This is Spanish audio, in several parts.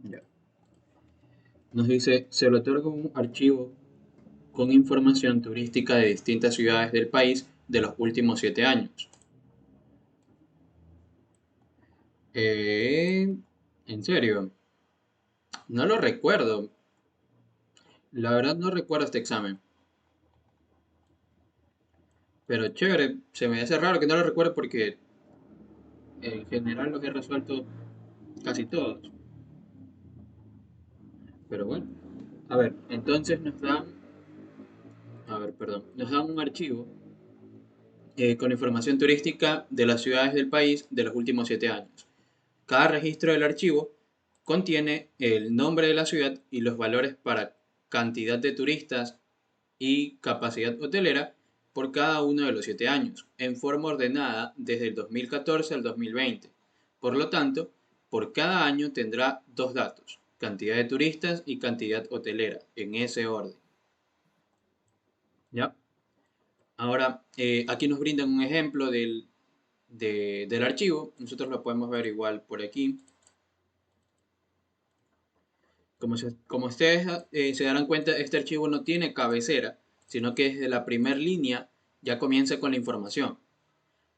Ya. Nos dice, se le otorga un archivo con información turística de distintas ciudades del país de los últimos 7 años. Eh, ¿En serio? No lo recuerdo. La verdad no recuerdo este examen. Pero chévere, se me hace raro que no lo recuerde porque en general los he resuelto casi todos. Pero bueno. A ver, entonces nos dan un archivo con información turística de las ciudades del país de los últimos 7 años. Cada registro del archivo contiene el nombre de la ciudad y los valores para cantidad de turistas y capacidad hotelera por cada uno de los 7 años, en forma ordenada desde el 2014 al 2020. Por lo tanto, por cada año tendrá dos datos, cantidad de turistas y cantidad hotelera, en ese orden. ¿Ya? Ahora, aquí nos brindan un ejemplo del archivo. Nosotros lo podemos ver igual por aquí. Como ustedes se darán cuenta, este archivo no tiene cabecera, sino que desde la primera línea ya comienza con la información.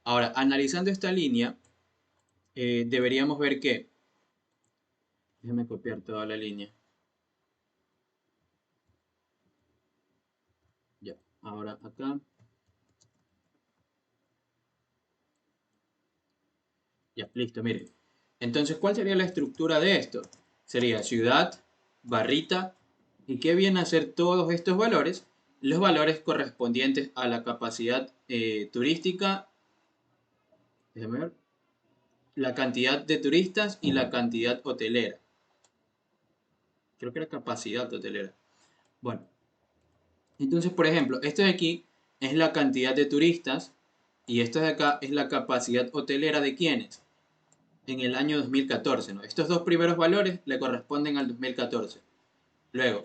Ahora, analizando esta línea, deberíamos ver que, déjame copiar toda la línea, ya, ahora acá, ya, listo, miren. Entonces, ¿cuál sería la estructura de esto? Sería ciudad, barrita, ¿y qué vienen a ser todos estos valores? Los valores correspondientes a la capacidad turística, déjame ver, la cantidad de turistas y la cantidad hotelera. Creo que era capacidad hotelera. Bueno, entonces, por ejemplo, esto de aquí es la cantidad de turistas y esto de acá es la capacidad hotelera de quienes en el año 2014, ¿no? Estos dos primeros valores le corresponden al 2014. Luego,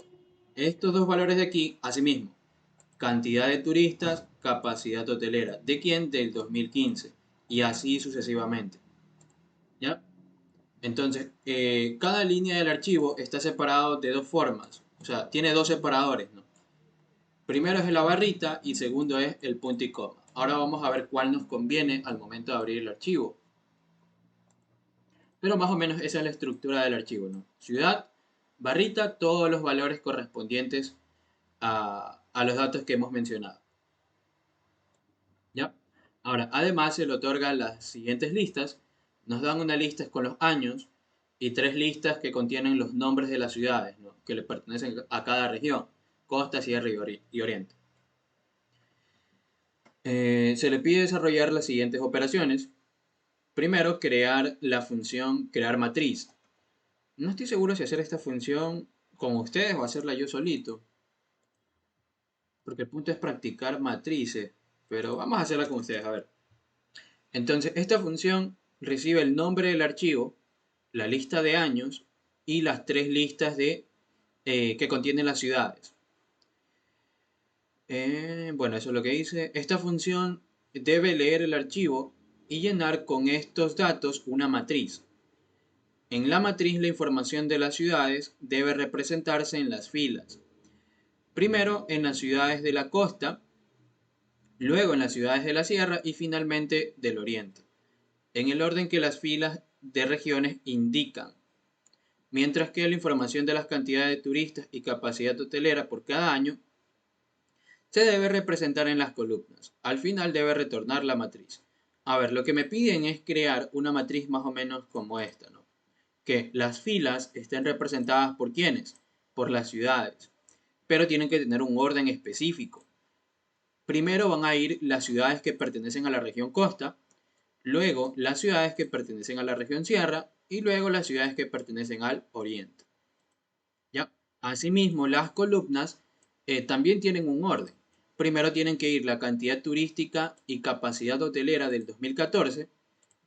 estos dos valores de aquí, asimismo, cantidad de turistas, capacidad hotelera. ¿De quién? Del 2015. Y así sucesivamente. ¿Ya? Entonces, cada línea del archivo está separado de dos formas. O sea, tiene dos separadores, ¿no? Primero es la barrita y segundo es el punto y coma. Ahora vamos a ver cuál nos conviene al momento de abrir el archivo. Pero más o menos esa es la estructura del archivo, ¿no? Ciudad, barrita, todos los valores correspondientes a los datos que hemos mencionado. ¿Ya? Ahora, además se le otorga las siguientes listas. Nos dan una lista con los años y tres listas que contienen los nombres de las ciudades, ¿no? Que le pertenecen a cada región, costa, sierra y oriente. Se le pide desarrollar las siguientes operaciones. Primero, crear la función crear matriz. No estoy seguro si hacer esta función con ustedes o hacerla yo solito, porque el punto es practicar matrices, pero vamos a hacerla con ustedes, a ver. Entonces, esta función recibe el nombre del archivo, la lista de años y las tres listas que contienen las ciudades. Bueno, eso es lo que dice. Esta función debe leer el archivo y llenar con estos datos una matriz. En la matriz la información de las ciudades debe representarse en las filas. Primero en las ciudades de la costa, luego en las ciudades de la sierra y finalmente del oriente, en el orden que las filas de regiones indican. Mientras que la información de las cantidades de turistas y capacidad hotelera por cada año se debe representar en las columnas. Al final debe retornar la matriz. A ver, lo que me piden es crear una matriz más o menos como esta, ¿no? Que las filas estén representadas por quiénes, por las ciudades, pero tienen que tener un orden específico. Primero van a ir las ciudades que pertenecen a la región costa, luego las ciudades que pertenecen a la región sierra y luego las ciudades que pertenecen al oriente. ¿Ya? Asimismo, las columnas también tienen un orden. Primero tienen que ir la cantidad turística y capacidad hotelera del 2014,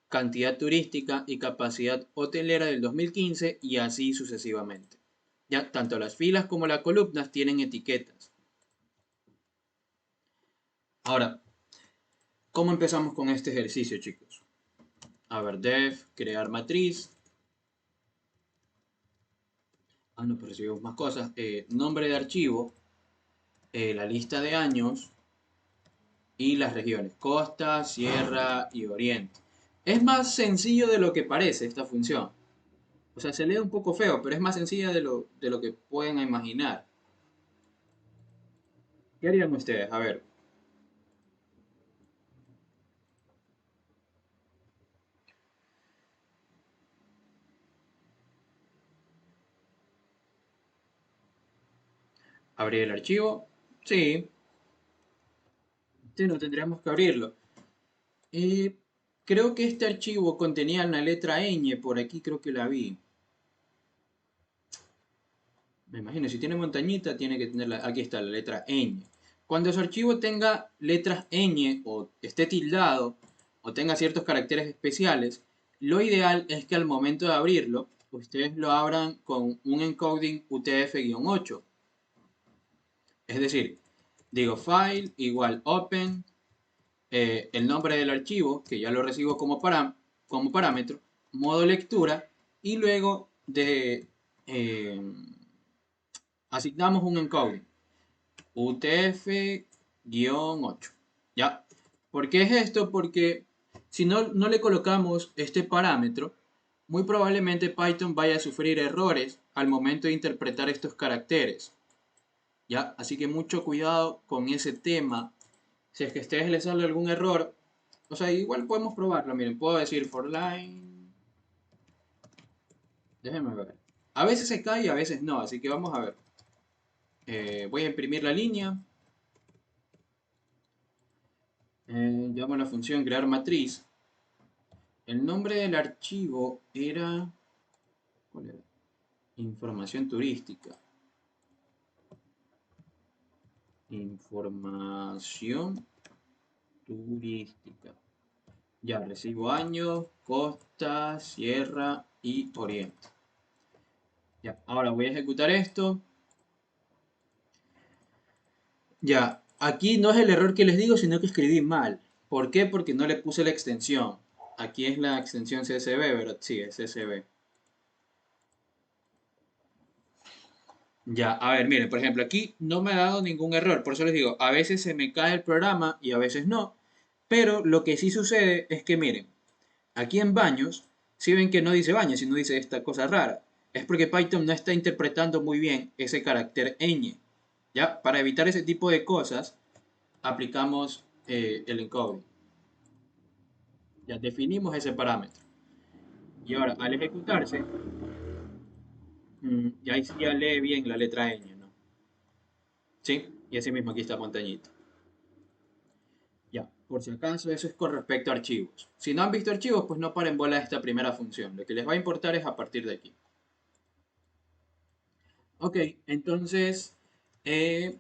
cantidad turística y capacidad hotelera del 2015 y así sucesivamente. Ya, tanto las filas como las columnas tienen etiquetas. Ahora, ¿cómo empezamos con este ejercicio, chicos? A ver, def, crear matriz. no, pues recibimos más cosas. Nombre de archivo, la lista de años y las regiones, costa, sierra y oriente. Es más sencillo de lo que parece esta función. O sea, se lee un poco feo, pero es más sencilla de lo que pueden imaginar. ¿Qué harían ustedes? A ver, ¿abrir el archivo? Sí, sí, no tendríamos que abrirlo. Eh, Creo que este archivo contenía una letra ñ, por aquí creo que la vi. Me imagino, si tiene montañita, tiene que tener aquí está la letra ñ. Cuando su archivo tenga letras ñ o esté tildado o tenga ciertos caracteres especiales, lo ideal es que al momento de abrirlo, ustedes lo abran con un encoding UTF-8. Es decir, digo file igual open, el nombre del archivo, que ya lo recibo como parámetro, modo lectura, y luego eh, asignamos un encoding. UTF-8. ¿Ya? ¿Por qué es esto? Porque si no le colocamos este parámetro, muy probablemente Python vaya a sufrir errores al momento de interpretar estos caracteres. ¿Ya? Así que mucho cuidado con ese tema. Si es que a ustedes les sale algún error, o sea, igual podemos probarlo. Miren, puedo decir for line. Déjenme ver. A veces se cae y a veces no, así que vamos a ver. Voy a imprimir la línea. Llamo a la función crear matriz. El nombre del archivo era... ¿Cuál era? Información turística. Información turística. Ya, recibo año, costa, sierra y oriente. Ya, ahora voy a ejecutar esto. Ya, aquí no es el error que les digo, sino que escribí mal. ¿Por qué? Porque no le puse la extensión. Aquí es la extensión CSV, ¿verdad? Sí, es CSV. Ya, a ver, miren, por ejemplo, aquí no me ha dado ningún error, por eso les digo, a veces se me cae el programa y a veces no, pero lo que sí sucede es que, miren, aquí en baños, si ven que no dice baños, sino dice esta cosa rara, es porque Python no está interpretando muy bien ese carácter ñ. Ya, para evitar ese tipo de cosas, aplicamos el encoding. Ya definimos ese parámetro. Y ahora, al ejecutarse, y ahí sí ya lee bien la letra ñ, ¿no? ¿Sí? Y así mismo aquí está montañita. Ya, por si acaso, eso es con respecto a archivos. Si no han visto archivos, pues no paren bola a esta primera función. Lo que les va a importar es a partir de aquí. Ok, entonces, eh,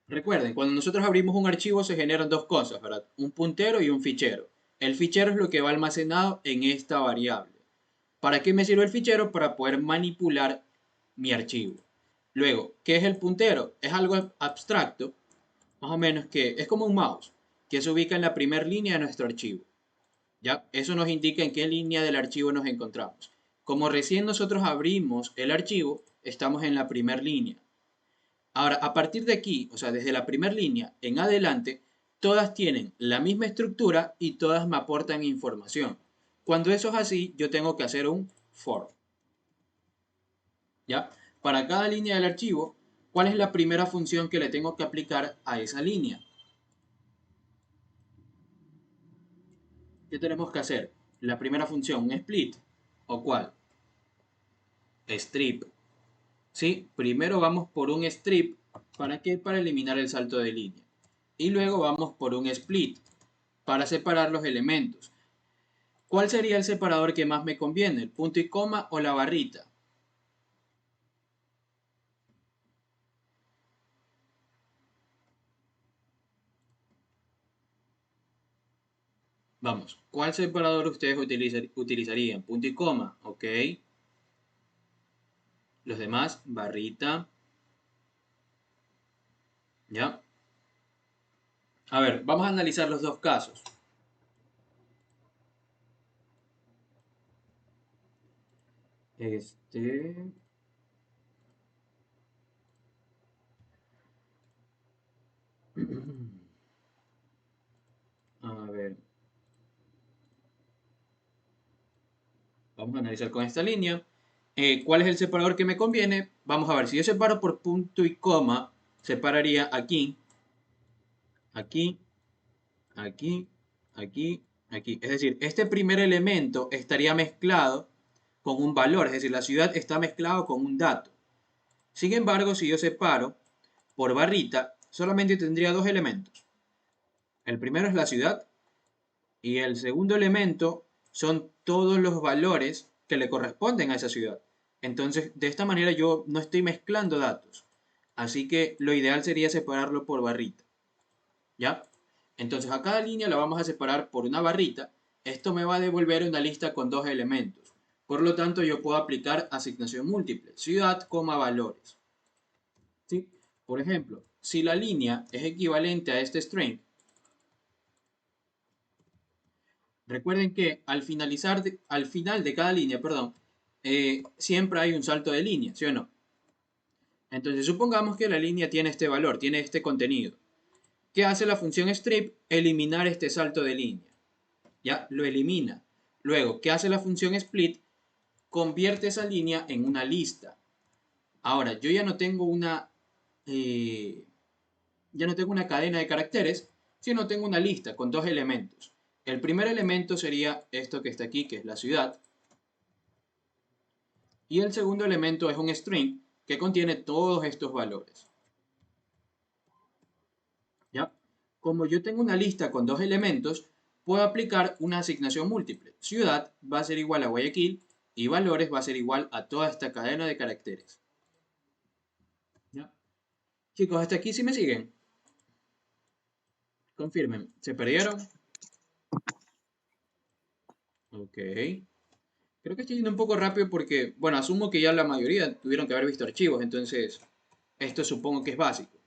recuerden, cuando nosotros abrimos un archivo se generan dos cosas, ¿verdad? Un puntero y un fichero. El fichero es lo que va almacenado en esta variable. ¿Para qué me sirve el fichero? Para poder manipular mi archivo. Luego, ¿qué es el puntero? Es algo abstracto, más o menos que es como un mouse, que se ubica en la primera línea de nuestro archivo. ¿Ya? Eso nos indica en qué línea del archivo nos encontramos. Como recién nosotros abrimos el archivo, estamos en la primera línea. Ahora, a partir de aquí, o sea, desde la primera línea en adelante, todas tienen la misma estructura y todas me aportan información. Cuando eso es así, yo tengo que hacer un for. ¿Ya? Para cada línea del archivo, ¿cuál es la primera función que le tengo que aplicar a esa línea? ¿Qué tenemos que hacer? La primera función, un split. ¿O cuál? Strip. ¿Sí? Primero vamos por un strip. ¿Para qué? Para eliminar el salto de línea. Y luego vamos por un split para separar los elementos. ¿Cuál sería el separador que más me conviene? ¿El punto y coma o la barrita? Vamos, ¿cuál separador ustedes utilizarían? Punto y coma, ok. Los demás, barrita, ¿ya? A ver, vamos a analizar los dos casos. Este, Vamos a analizar con esta línea. ¿Cuál es el separador que me conviene? Vamos a ver, si yo separo por punto y coma, separaría aquí, aquí, aquí, aquí, aquí. Es decir, este primer elemento estaría mezclado con un valor, es decir, la ciudad está mezclado con un dato. Sin embargo, si yo separo por barrita, solamente tendría dos elementos. El primero es la ciudad y el segundo elemento son todos los valores que le corresponden a esa ciudad. Entonces, de esta manera yo no estoy mezclando datos. Así que lo ideal sería separarlo por barrita. ¿Ya? Entonces, a cada línea la vamos a separar por una barrita. Esto me va a devolver una lista con dos elementos. Por lo tanto, yo puedo aplicar asignación múltiple. Ciudad, valores. ¿Sí? Por ejemplo, si la línea es equivalente a este string, recuerden que al final de cada línea, perdón, siempre hay un salto de línea, ¿sí o no? Entonces, supongamos que la línea tiene este valor, tiene este contenido. ¿Qué hace la función strip? Eliminar este salto de línea. Ya, lo elimina. Luego, ¿qué hace la función split? Convierte esa línea en una lista. Ahora, yo eh, ya no tengo una cadena de caracteres, sino tengo una lista con dos elementos. El primer elemento sería esto que está aquí, que es la ciudad. Y el segundo elemento es un string que contiene todos estos valores. ¿Ya? Como yo tengo una lista con dos elementos, puedo aplicar una asignación múltiple. Ciudad va a ser igual a Guayaquil y valores va a ser igual a toda esta cadena de caracteres. ¿Ya? Chicos, hasta aquí sí me siguen. Confirmen. ¿Se perdieron? Ok. Creo que estoy yendo un poco rápido porque, bueno, asumo que ya la mayoría tuvieron que haber visto archivos, entonces esto supongo que es básico.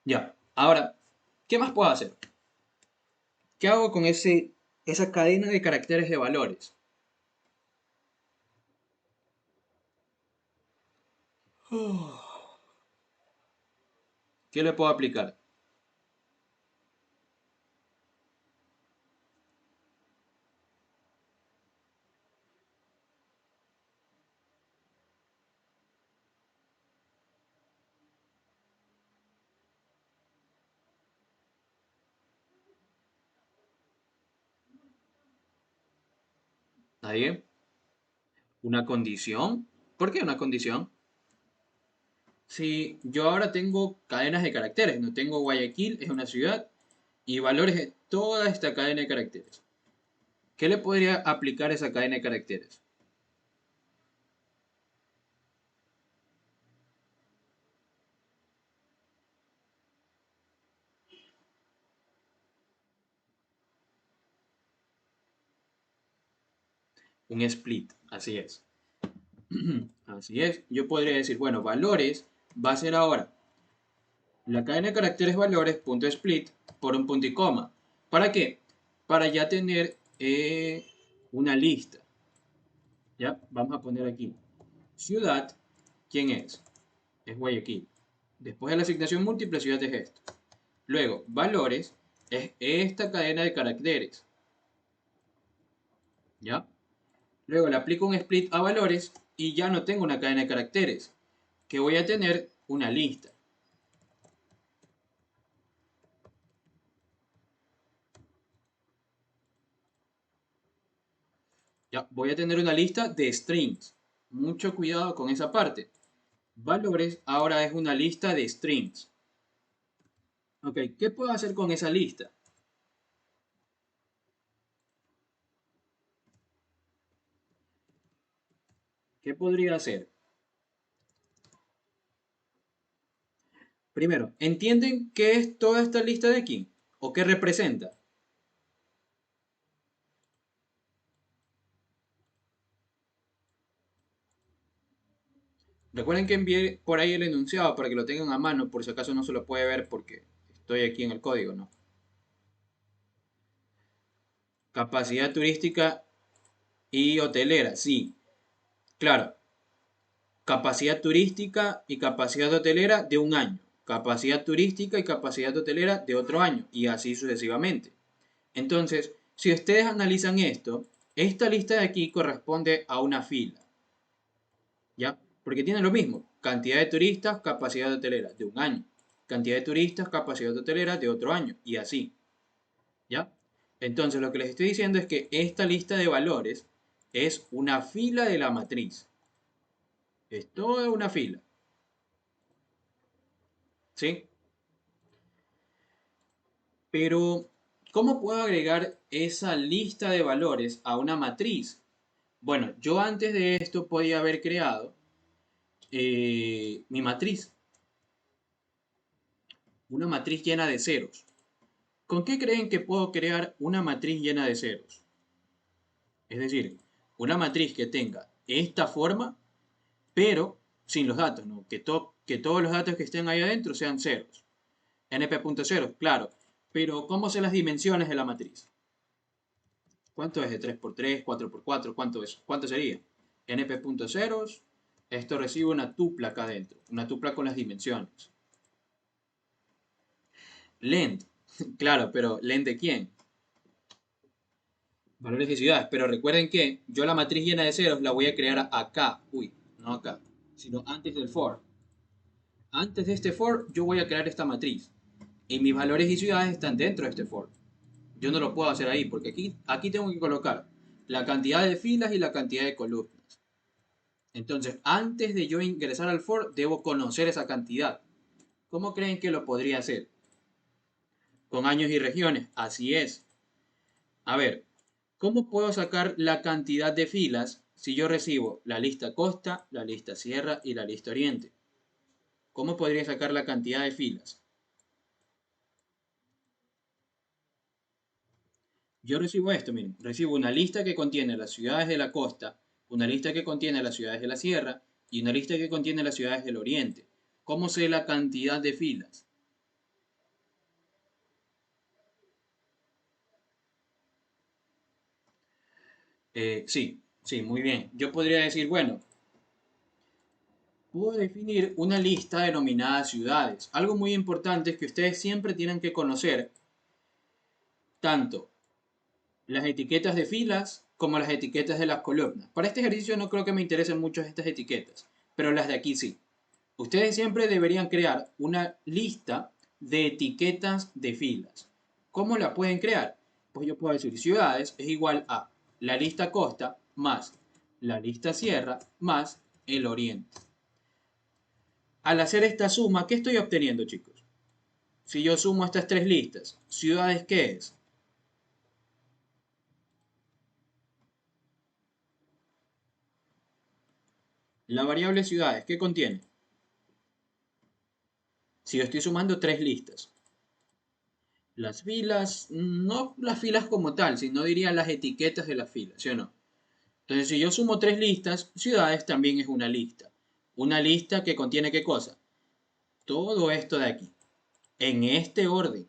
Ya, ahora, ¿qué más puedo hacer? ¿Qué hago con esa cadena de caracteres de valores? ¿Qué le puedo aplicar? ¿Nadie? ¿Una condición? ¿Por qué una condición? Si yo ahora tengo cadenas de caracteres, no tengo Guayaquil, es una ciudad, y valores de toda esta cadena de caracteres. ¿Qué le podría aplicar a esa cadena de caracteres? Un split, así es. Así es. Yo podría decir, bueno, valores va a ser ahora la cadena de caracteres valores punto split por un punto y coma. ¿Para qué? Para ya tener una lista. ¿Ya? Vamos a poner aquí. Ciudad, ¿quién es? Es Guayaquil. Después de la asignación múltiple, ciudad es esto. Luego, valores es esta cadena de caracteres. ¿Ya? Luego le aplico un split a valores y ya no tengo una cadena de caracteres, que voy a tener una lista. Ya, voy a tener una lista de strings. Mucho cuidado con esa parte. Valores ahora es una lista de strings. Ok, ¿qué puedo hacer con esa lista? ¿Qué podría hacer? Primero, ¿entienden qué es toda esta lista de aquí? ¿O qué representa? Recuerden que envié por ahí el enunciado para que lo tengan a mano, por si acaso no se lo puede ver porque estoy aquí en el código, ¿no? Capacidad turística y hotelera, sí. Claro, capacidad turística y capacidad hotelera de un año. Capacidad turística y capacidad hotelera de otro año. Y así sucesivamente. Entonces, Si ustedes analizan esto, esta lista de aquí corresponde a una fila, ¿ya? Porque tiene lo mismo, cantidad de turistas, capacidad hotelera de un año, cantidad de turistas, capacidad hotelera de otro año, y así, ¿ya? Entonces lo que les estoy diciendo es que esta lista de valores es una fila de la matriz, es toda una fila, ¿sí? Pero, ¿cómo puedo agregar esa lista de valores a una matriz? Bueno, yo antes de esto podía haber creado mi matriz, una matriz llena de ceros. ¿Con qué creen que puedo crear una matriz llena de ceros? Es decir, una matriz que tenga esta forma, pero sin los datos, ¿no? Que todos los datos que estén ahí adentro sean ceros. np.0, claro. Pero, ¿cómo sé las dimensiones de la matriz? ¿Cuánto es de 3 por 3, 4 por 4? ¿Cuánto es? ¿Cuánto sería? np.ceros. Esto recibe una tupla acá adentro. Una tupla con las dimensiones. Length. Claro, pero ¿length de quién? Valores de ciudades. Pero recuerden que yo la matriz llena de ceros la voy a crear acá. Uy, no acá. Sino antes del for. Antes de este for yo voy a crear esta matriz. Y mis valores y ciudades están dentro de este for. Yo no lo puedo hacer ahí porque aquí tengo que colocar la cantidad de filas y la cantidad de columnas. Entonces, antes de yo ingresar al for, debo conocer esa cantidad. ¿Cómo creen que lo podría hacer? Con años y regiones. Así es. A ver, ¿cómo puedo sacar la cantidad de filas si yo recibo la lista costa, la lista sierra y la lista oriente? ¿Cómo podría sacar la cantidad de filas? Yo recibo esto, miren, recibo una lista que contiene las ciudades de la costa, una lista que contiene las ciudades de la sierra y una lista que contiene las ciudades del oriente. ¿Cómo sé la cantidad de filas? Sí, muy bien. Yo podría decir, bueno, puedo definir una lista denominada ciudades. Algo muy importante es que ustedes siempre tienen que conocer tanto las etiquetas de filas como las etiquetas de las columnas. Para este ejercicio no creo que me interesen mucho estas etiquetas, pero las de aquí sí. Ustedes siempre deberían crear una lista de etiquetas de filas. ¿Cómo la pueden crear? Pues yo puedo decir ciudades es igual a la lista costa más la lista sierra más el oriente. Al hacer esta suma, ¿qué estoy obteniendo, chicos? Si yo sumo estas tres listas, ¿ciudades qué es? La variable ciudades, ¿qué contiene? Si yo estoy sumando tres listas. Las filas, no las filas como tal, sino diría las etiquetas de las filas, ¿sí o no? Entonces, si yo sumo tres listas, ciudades también es una lista. Una lista que contiene ¿qué cosa? Todo esto de aquí. En este orden.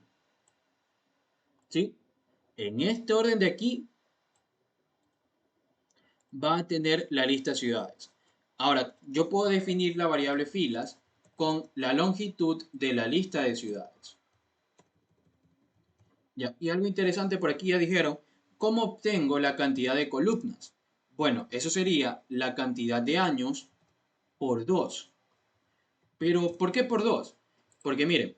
¿Sí? En este orden de aquí va a tener la lista ciudades. Ahora, yo puedo definir la variable filas con la longitud de la lista de ciudades. Ya, y algo interesante por aquí ya dijeron, ¿cómo obtengo la cantidad de columnas? Bueno, eso sería la cantidad de años por 2. Pero, ¿por qué por 2? Porque miren,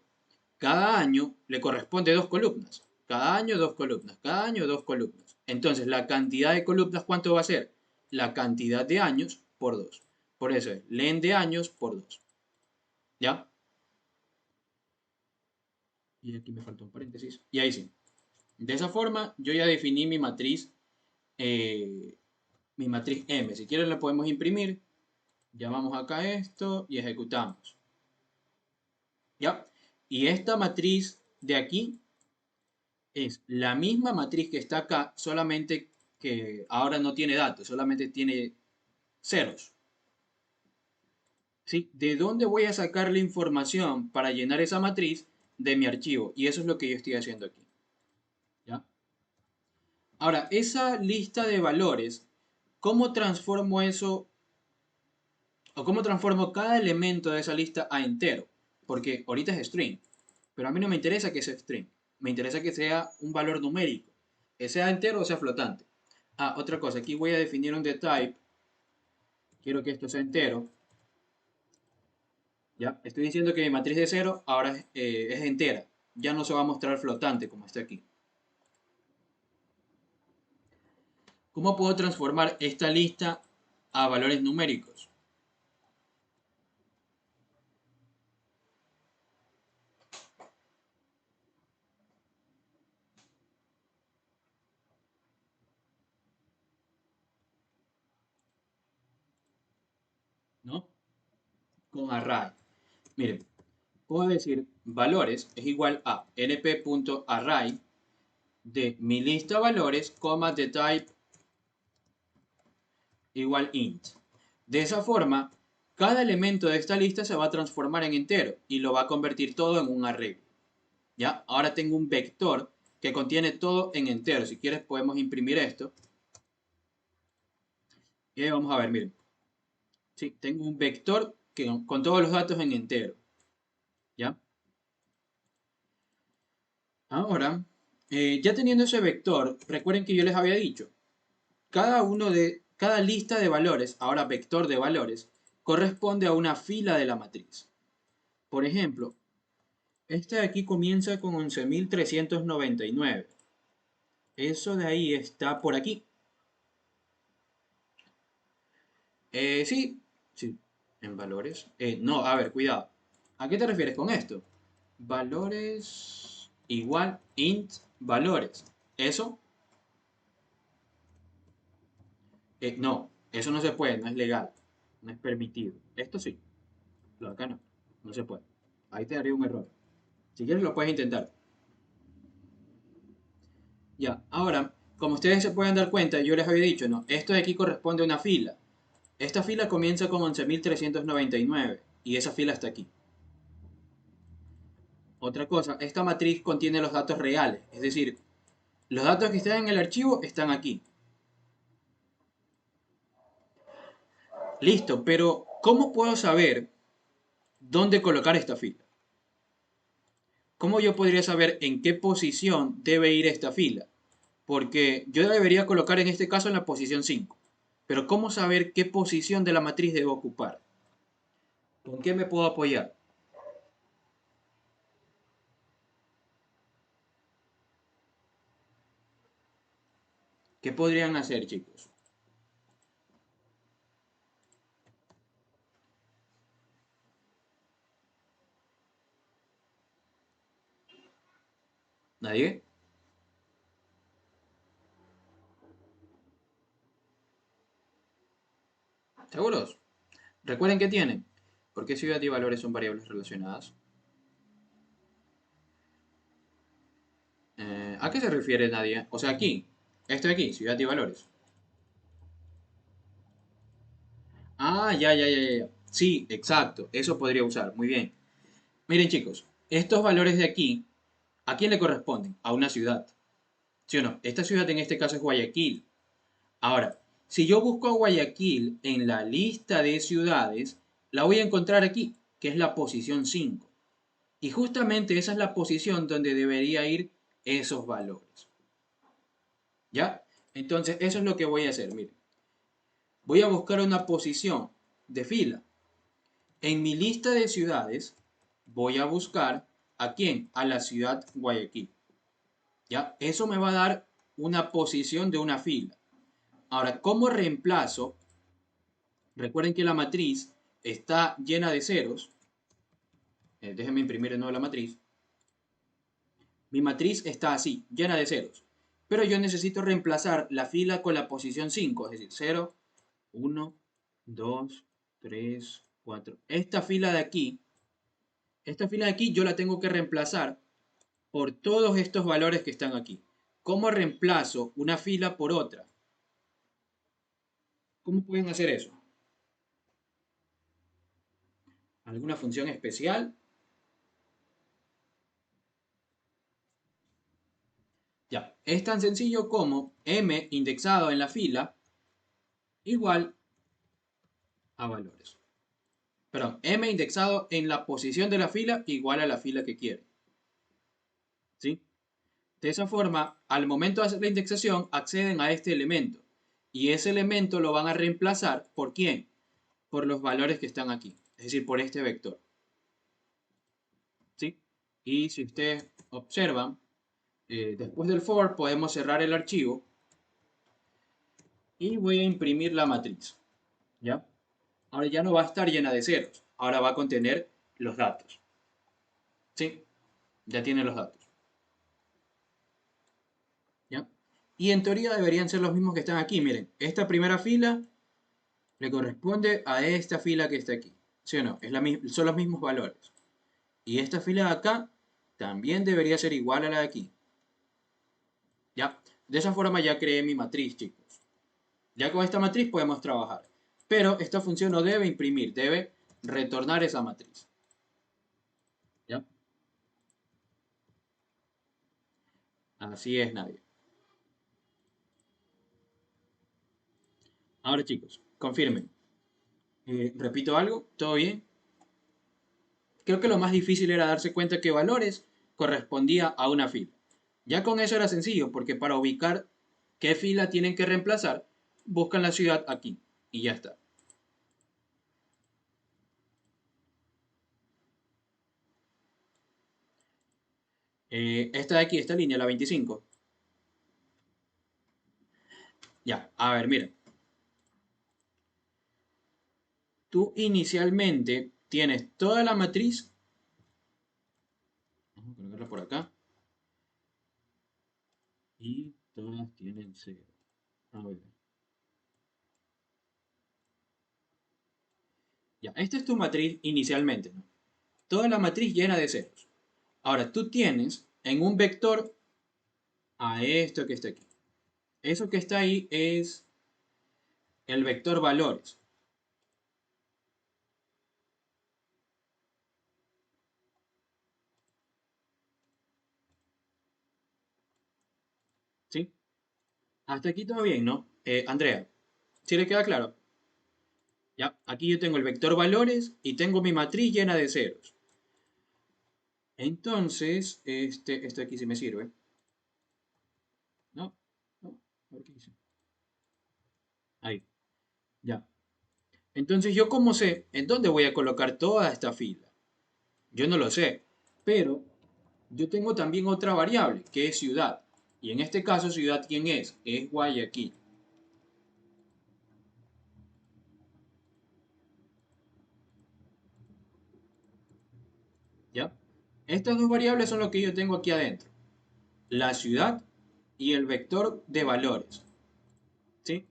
cada año le corresponde dos columnas. Cada año dos columnas. Cada año dos columnas. Entonces, la cantidad de columnas, ¿cuánto va a ser? La cantidad de años por 2. Por eso es len de años por 2. ¿Ya? Y aquí me falta un paréntesis. Y ahí sí. De esa forma, yo ya definí eh, mi matriz M. Si quieren la podemos imprimir. Llamamos acá esto y ejecutamos. ¿Ya? Y esta matriz de aquí es la misma matriz que está acá, solamente que ahora no tiene datos, solamente tiene ceros. ¿Sí? ¿De dónde voy a sacar la información para llenar esa matriz? De mi archivo. Y eso es lo que yo estoy haciendo aquí. ¿Ya? Ahora, esa lista de valores, ¿cómo transformo eso o cómo transformo cada elemento de esa lista a entero? Porque ahorita es string, pero a mí no me interesa que sea string, me interesa que sea un valor numérico. sea entero o sea flotante. Ah, otra cosa, aquí voy a definir un type. Quiero que esto sea entero. ¿Ya? Estoy diciendo que mi matriz de cero ahora es entera. Ya no se va a mostrar flotante como está aquí. ¿Cómo puedo transformar esta lista a valores numéricos? ¿No? Con array. Miren, puedo decir valores es igual a np.array de mi lista valores, coma, de type igual int. De esa forma, cada elemento de esta lista se va a transformar en entero y lo va a convertir todo en un array. ¿Ya? Ahora tengo un vector que contiene todo en entero. Si quieres podemos imprimir esto. Y vamos a ver, miren. Sí, tengo un vector con todos los datos en entero. ¿Ya? Ahora, ya teniendo ese vector, recuerden que yo les había dicho, cada lista de valores, ahora vector de valores, corresponde a una fila de la matriz. Por ejemplo, este de aquí comienza con 11.399. Eso de ahí está por aquí. Sí, sí, en valores. No, a ver, cuidado. ¿A qué te refieres con esto? Valores igual int valores. ¿Eso? No, eso no se puede, no es legal. No es permitido. Esto sí, lo de acá no. No se puede. Ahí te daría un error. Si quieres lo puedes intentar. Ya, ahora, como ustedes se pueden dar cuenta, yo les había dicho, no, esto de aquí corresponde a una fila. Esta fila comienza con 11.399 y esa fila está aquí. Otra cosa, esta matriz contiene los datos reales, es decir, los datos que están en el archivo están aquí. Listo, pero ¿cómo puedo saber dónde colocar esta fila? ¿Cómo yo podría saber en qué posición debe ir esta fila? Porque yo debería colocar en este caso en la posición 5. Pero ¿cómo saber qué posición de la matriz debo ocupar? ¿Con qué me puedo apoyar? ¿Qué podrían hacer, chicos? ¿Nadie? ¿Seguros? Recuerden que tienen. ¿Por qué ciudad y valores son variables relacionadas? ¿A qué se refiere nadie? O sea, aquí. Esto de aquí, ciudad y valores. Ah, ya, ya, ya, ya. Sí, exacto. Eso podría usar. Muy bien. Miren, chicos. Estos valores de aquí, ¿a quién le corresponden? A una ciudad. ¿Sí o no? Esta ciudad en este caso es Guayaquil. Ahora, si yo busco a Guayaquil en la lista de ciudades, la voy a encontrar aquí, que es la posición 5. Y justamente esa es la posición donde debería ir esos valores. ¿Ya? Entonces, eso es lo que voy a hacer. Miren, voy a buscar una posición de fila. En mi lista de ciudades, voy a buscar ¿a quién? A la ciudad Guayaquil. ¿Ya? Eso me va a dar una posición de una fila. Ahora, ¿cómo reemplazo? Recuerden que la matriz está llena de ceros. Déjenme imprimir de nuevo la matriz. Mi matriz está así, llena de ceros. Pero yo necesito reemplazar la fila con la posición 5, es decir, 0, 1, 2, 3, 4. Esta fila de aquí yo la tengo que reemplazar por todos estos valores que están aquí. ¿Cómo reemplazo una fila por otra? ¿Cómo pueden hacer eso? ¿Alguna función especial? Ya, es tan sencillo como m indexado en la fila igual a valores. Perdón, m indexado en la posición de la fila igual a la fila que quiere. ¿Sí? De esa forma, al momento de hacer la indexación, acceden a este elemento. Y ese elemento lo van a reemplazar ¿por quién? Por los valores que están aquí. Es decir, por este vector. ¿Sí? Y si ustedes observan, después del for podemos cerrar el archivo y voy a imprimir la matriz. ¿Ya? Ahora ya no va a estar llena de ceros. Ahora va a contener los datos. ¿Sí? Ya tiene los datos. ¿Ya? Y en teoría deberían ser los mismos que están aquí. Miren, esta primera fila le corresponde a esta fila que está aquí. ¿Sí o no? Son los mismos valores. Y esta fila de acá también debería ser igual a la de aquí. ¿Ya? De esa forma ya creé mi matriz, chicos. Ya con esta matriz podemos trabajar. Pero esta función no debe imprimir, debe retornar esa matriz. ¿Ya? Así es, Nadia. Ahora, chicos, confirmen. ¿Repito algo? ¿Todo bien? Creo que lo más difícil era darse cuenta que valores correspondía a una fila. Ya con eso era sencillo, porque para ubicar qué fila tienen que reemplazar, buscan la ciudad aquí y ya está. Esta de aquí, esta línea, la 25. Ya, a ver, mira. Tú inicialmente tienes toda la matriz. Vamos a colocarla por acá. Y todas tienen cero. A ver. Ya, esta es tu matriz inicialmente, ¿no? Toda la matriz llena de ceros. Ahora, tú tienes en un vector a esto que está aquí. Eso que está ahí es el vector valores. ¿Sí? Hasta aquí todo bien, ¿no? Andrea, ¿sí le queda claro? Ya, aquí yo tengo el vector valores y tengo mi matriz llena de ceros. Entonces, esto aquí sí me sirve. ¿No? No, a ver qué hice. Ahí, ya. Entonces, ¿yo cómo sé en dónde voy a colocar toda esta fila? Yo no lo sé, pero yo tengo también otra variable, que es ciudad. Y en este caso, ciudad, ¿quién es? Es Guayaquil. ¿Ya? Estas dos variables son lo que yo tengo aquí adentro. La ciudad y el vector de valores. ¿Sí?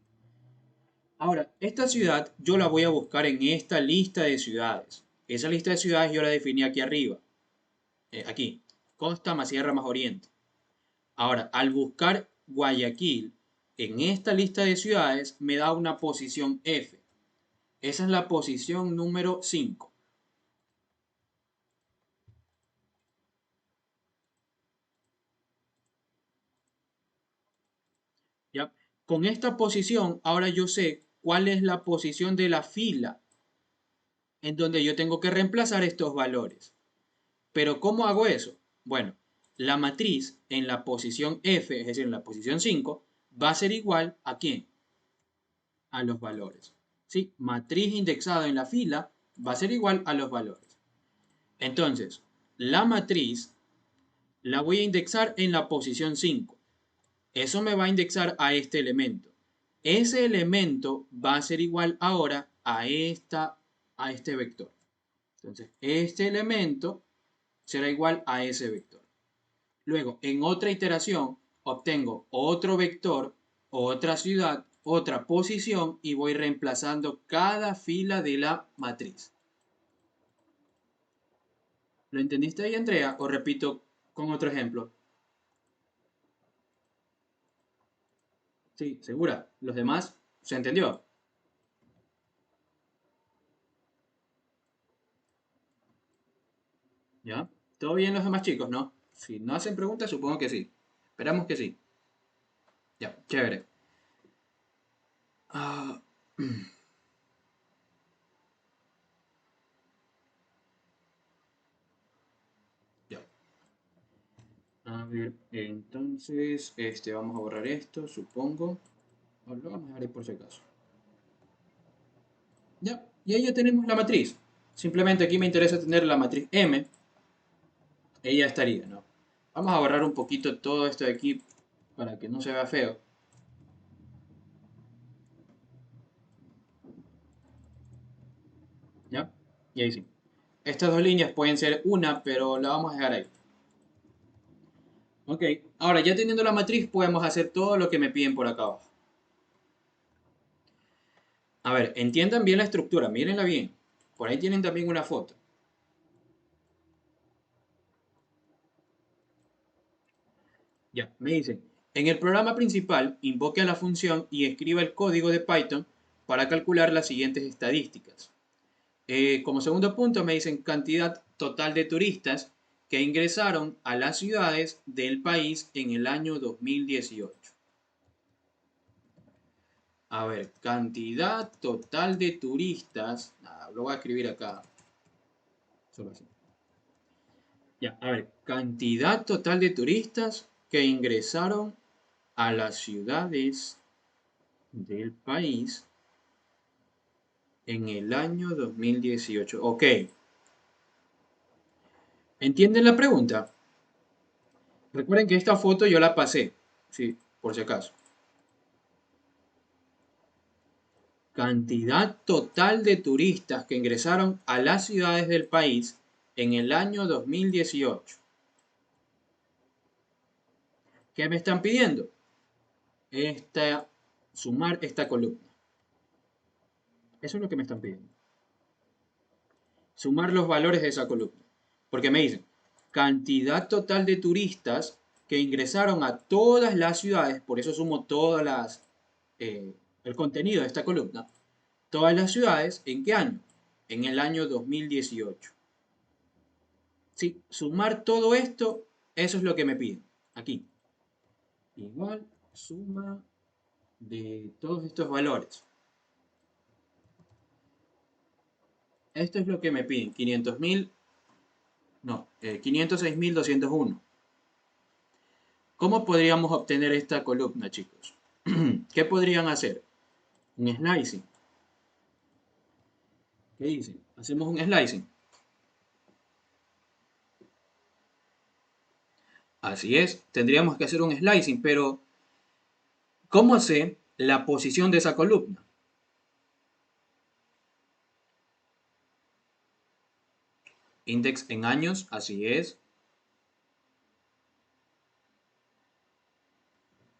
Ahora, esta ciudad yo la voy a buscar en esta lista de ciudades. Esa lista de ciudades yo la definí aquí arriba. Aquí. Costa más Sierra más Oriente. Ahora, al buscar Guayaquil en esta lista de ciudades, me da una posición F. Esa es la posición número 5. ¿Ya? Con esta posición, ahora yo sé cuál es la posición de la fila en donde yo tengo que reemplazar estos valores. Pero ¿cómo hago eso? Bueno, la matriz en la posición F, es decir, en la posición 5, va a ser igual a ¿quién? A los valores. ¿Sí? Matriz indexada en la fila va a ser igual a los valores. Entonces, la matriz la voy a indexar en la posición 5. Eso me va a indexar a este elemento. Ese elemento va a ser igual ahora a este vector. Entonces, este elemento será igual a ese vector. Luego, en otra iteración, obtengo otro vector, otra ciudad, otra posición y voy reemplazando cada fila de la matriz. ¿Lo entendiste ahí, Andrea? O repito con otro ejemplo. Sí, segura. ¿Los demás se entendió? ¿Ya? ¿Todo bien los demás chicos, no? Si no hacen preguntas, supongo que sí. Esperamos que sí. Ya, chévere. Ah, ya. A ver, entonces, vamos a borrar esto, supongo. Ahora lo vamos a dejar ahí por si acaso. Ya, y ahí ya tenemos la matriz. Simplemente aquí me interesa tener la matriz M. Ella estaría, ¿no? Vamos a borrar un poquito todo esto de aquí para que no se vea feo. ¿Ya? Y ahí sí. Estas dos líneas pueden ser una, pero la vamos a dejar ahí. Ok, ahora ya teniendo la matriz podemos hacer todo lo que me piden por acá abajo. A ver, entiendan bien la estructura, mírenla bien. Por ahí tienen también una foto. Ya, me dicen, en el programa principal invoque a la función y escriba el código de Python para calcular las siguientes estadísticas. Como segundo punto me dicen cantidad total de turistas que ingresaron a las ciudades del país en el año 2018. A ver, cantidad total de turistas. Nada, lo voy a escribir acá. Solo así. Ya, a ver, cantidad total de turistas que ingresaron a las ciudades del país en el año 2018. Ok, ¿entienden la pregunta? Recuerden que esta foto yo la pasé, sí, por si acaso. Cantidad total de turistas que ingresaron a las ciudades del país en el año 2018. ¿Qué me están pidiendo? Sumar esta columna. Eso es lo que me están pidiendo. Sumar los valores de esa columna. Porque me dicen, cantidad total de turistas que ingresaron a todas las ciudades, por eso sumo el contenido de esta columna, todas las ciudades, ¿en qué año? En el año 2018. Sí, sumar todo esto, eso es lo que me piden. Aquí. Igual, suma de todos estos valores. Esto es lo que me piden. 500.000, no, 506.201. ¿Cómo podríamos obtener esta columna, chicos? ¿Qué podrían hacer? Un slicing. ¿Qué dicen? Hacemos un slicing. Así es, tendríamos que hacer un slicing, pero ¿cómo sé la posición de esa columna? Index en años, así es.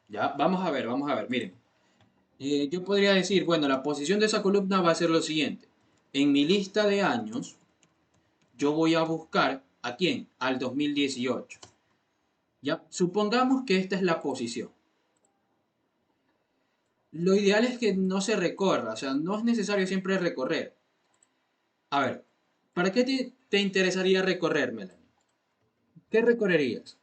Ya, vamos a ver, miren. Yo podría decir, bueno, la posición de esa columna va a ser lo siguiente. En mi lista de años, yo voy a buscar ¿a quién? Al 2018. Ya, supongamos que esta es la posición. Lo ideal es que no se recorra, o sea, no es necesario siempre recorrer. A ver, ¿para qué te interesaría recorrer, Melanie? ¿Qué recorrerías?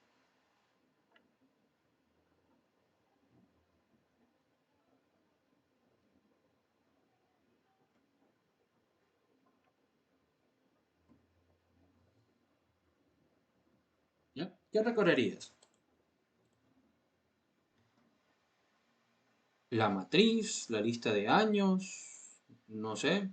¿Ya? ¿Qué recorrerías? La matriz, la lista de años, no sé.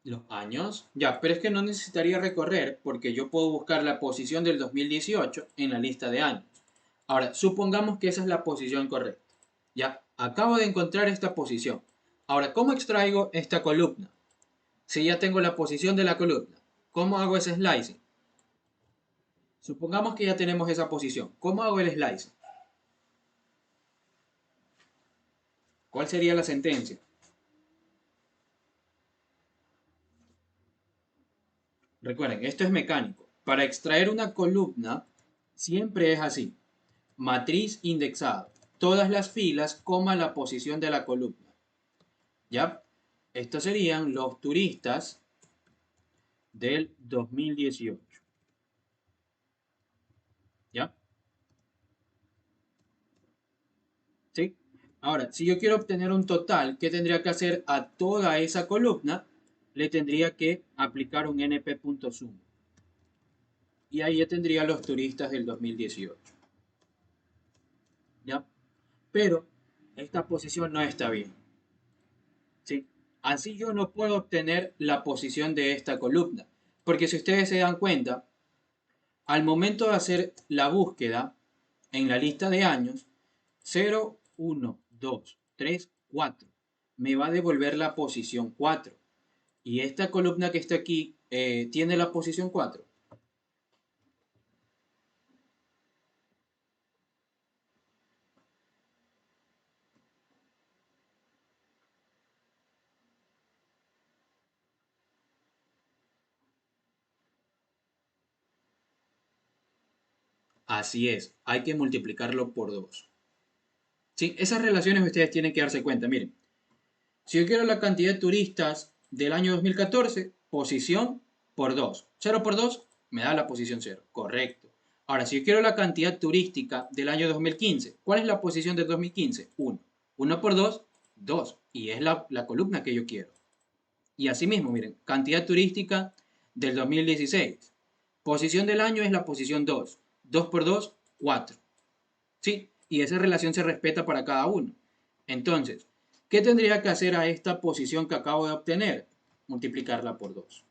Los años. Ya, pero es que no necesitaría recorrer porque yo puedo buscar la posición del 2018 en la lista de años. Ahora, supongamos que esa es la posición correcta. Ya, acabo de encontrar esta posición. Ahora, ¿cómo extraigo esta columna? Si ya tengo la posición de la columna, ¿cómo hago ese slicing? Supongamos que ya tenemos esa posición. ¿Cómo hago el slicing? ¿Cuál sería la sentencia? Recuerden, esto es mecánico. Para extraer una columna, siempre es así. Matriz indexada. Todas las filas, coma la posición de la columna. ¿Ya? Estos serían los turistas del 2018. ¿Ya? ¿Sí? Ahora, si yo quiero obtener un total, ¿qué tendría que hacer a toda esa columna? Le tendría que aplicar un np.sum. Y ahí ya tendría los turistas del 2018. ¿Ya? Pero esta posición no está bien. ¿Sí? Así yo no puedo obtener la posición de esta columna. Porque si ustedes se dan cuenta, al momento de hacer la búsqueda en la lista de años, 0, 1, 2, 3, 4, me va a devolver la posición 4. Y esta columna que está aquí tiene la posición 4. Así es, hay que multiplicarlo por 2. ¿Sí? Esas relaciones ustedes tienen que darse cuenta. Miren, si yo quiero la cantidad de turistas del año 2014, posición por 2. 0 por 2 me da la posición 0. Correcto. Ahora, si yo quiero la cantidad turística del año 2015, ¿cuál es la posición del 2015? 1. 1 por 2, 2. Y es la columna que yo quiero. Y asimismo, miren, cantidad turística del 2016. Posición del año es la posición 2. 2 por 2, 4. ¿Sí? Y esa relación se respeta para cada uno. Entonces, ¿qué tendría que hacer a esta posición que acabo de obtener? Multiplicarla por 2.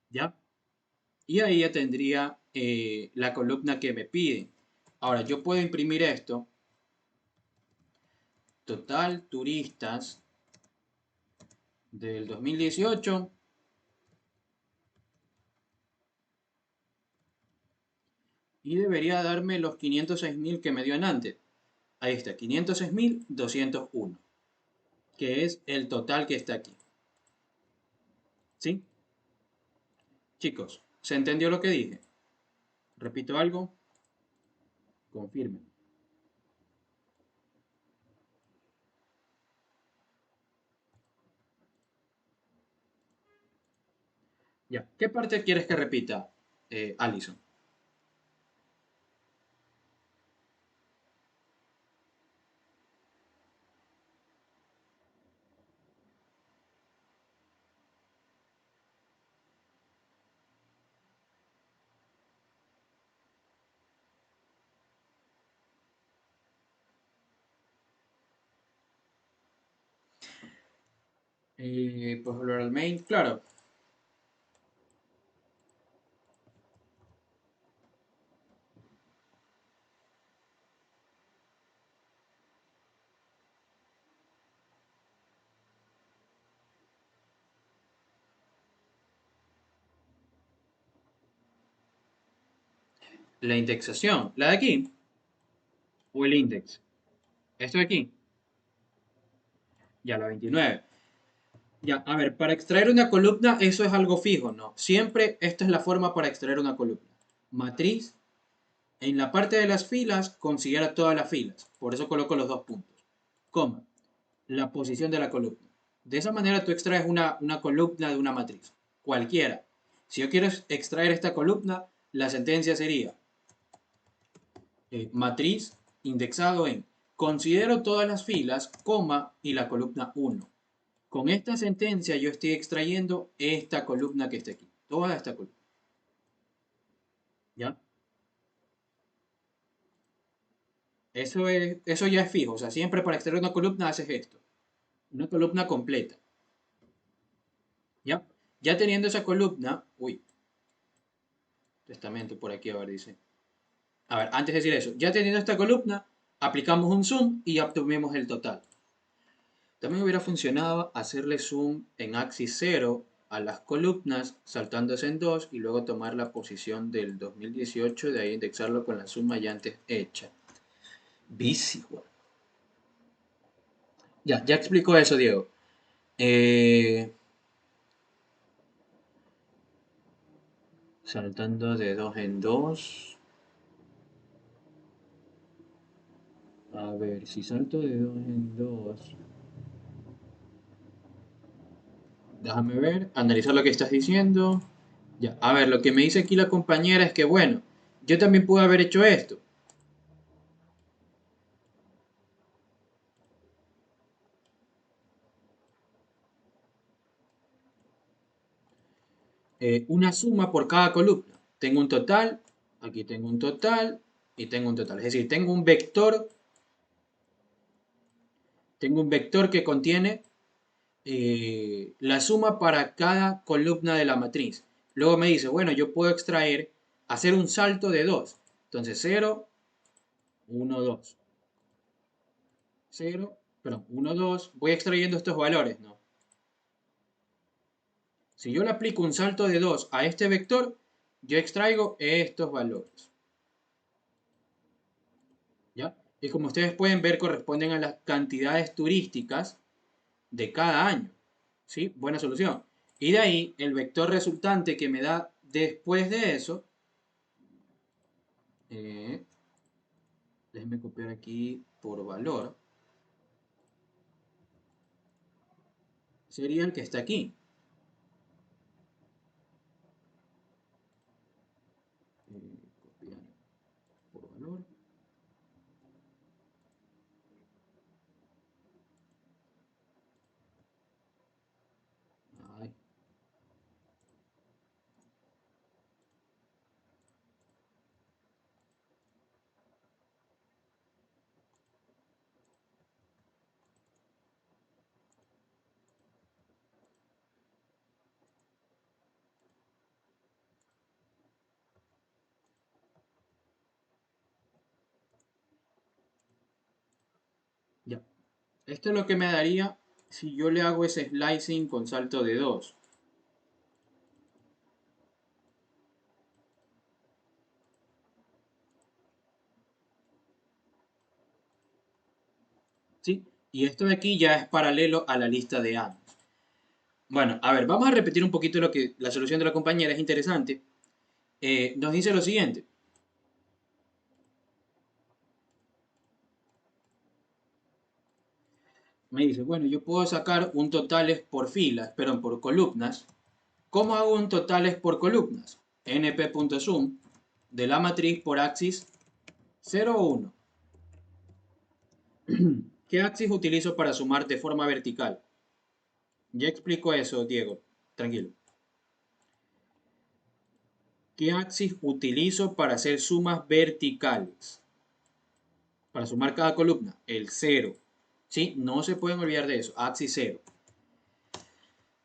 ¿Ya? Y ahí ya tendría la columna que me piden. Ahora, yo puedo imprimir esto. Total turistas del 2018. Y debería darme los 506.000 que me dio en antes. Ahí está, 506.201, que es el total que está aquí. ¿Sí? Chicos, ¿se entendió lo que dije? ¿Repito algo? Confirmen. Ya. ¿Qué parte quieres que repita, Alison? Pues el main, claro. La indexación, la de aquí, o el index. Esto de aquí, ya la 29. Ya, a ver, para extraer una columna eso es algo fijo, ¿no? Siempre esta es la forma para extraer una columna. Matriz, en la parte de las filas considera todas las filas, por eso coloco los dos puntos. Coma, la posición de la columna. De esa manera tú extraes una columna de una matriz, cualquiera. Si yo quiero extraer esta columna, la sentencia sería matriz indexado en considero todas las filas, coma y la columna 1. Con esta sentencia yo estoy extrayendo esta columna que está aquí, toda esta columna. ¿Ya? Eso ya es fijo, o sea, siempre para extraer una columna haces esto, una columna completa. ¿Ya? Ya teniendo esa columna, uy, testamento por aquí, a ver, dice. A ver, antes de decir eso, ya teniendo esta columna, aplicamos un zoom y obtuvimos el total. También hubiera funcionado hacerle zoom en axis 0 a las columnas, saltándose en 2 y luego tomar la posición del 2018, de ahí indexarlo con la suma ya antes hecha. Vicio. Ya explicó eso, Diego. Saltando de 2 en 2. A ver, si salto de 2 en 2. Déjame ver, analizar lo que estás diciendo. Ya, a ver, lo que me dice aquí la compañera es que, bueno, yo también pude haber hecho esto. una suma por cada columna. Tengo un total, aquí tengo un total y tengo un total. Es decir, tengo un vector que contiene la suma para cada columna de la matriz. Luego me dice, bueno, yo puedo extraer, hacer un salto de 2. Entonces 0, 1, 2. 0, perdón, 1, 2. Voy extrayendo estos valores, ¿no? Si yo le aplico un salto de 2 a este vector, yo extraigo estos valores. ¿Ya? Y como ustedes pueden ver, corresponden a las cantidades turísticas de cada año. ¿Sí? Buena solución. Y de ahí, el vector resultante que me da después de eso, eh, déjenme copiar aquí por valor, sería el que está aquí. Copiar por valor. Ay, ya. Esto es lo que me daría si yo le hago ese slicing con salto de 2. ¿Sí? Y esto de aquí ya es paralelo a la lista de años. Bueno, a ver, vamos a repetir un poquito lo que la solución de la compañera es interesante. Nos dice lo siguiente. Me dice, bueno, yo puedo sacar un totales por filas, perdón, por columnas. ¿Cómo hago un totales por columnas? np.sum de la matriz por axis 0 o 1. ¿Qué axis utilizo para sumar de forma vertical? Ya explico eso, Diego. Tranquilo. ¿Qué axis utilizo para hacer sumas verticales? Para sumar cada columna. El 0. ¿Sí? No se pueden olvidar de eso. Axis 0.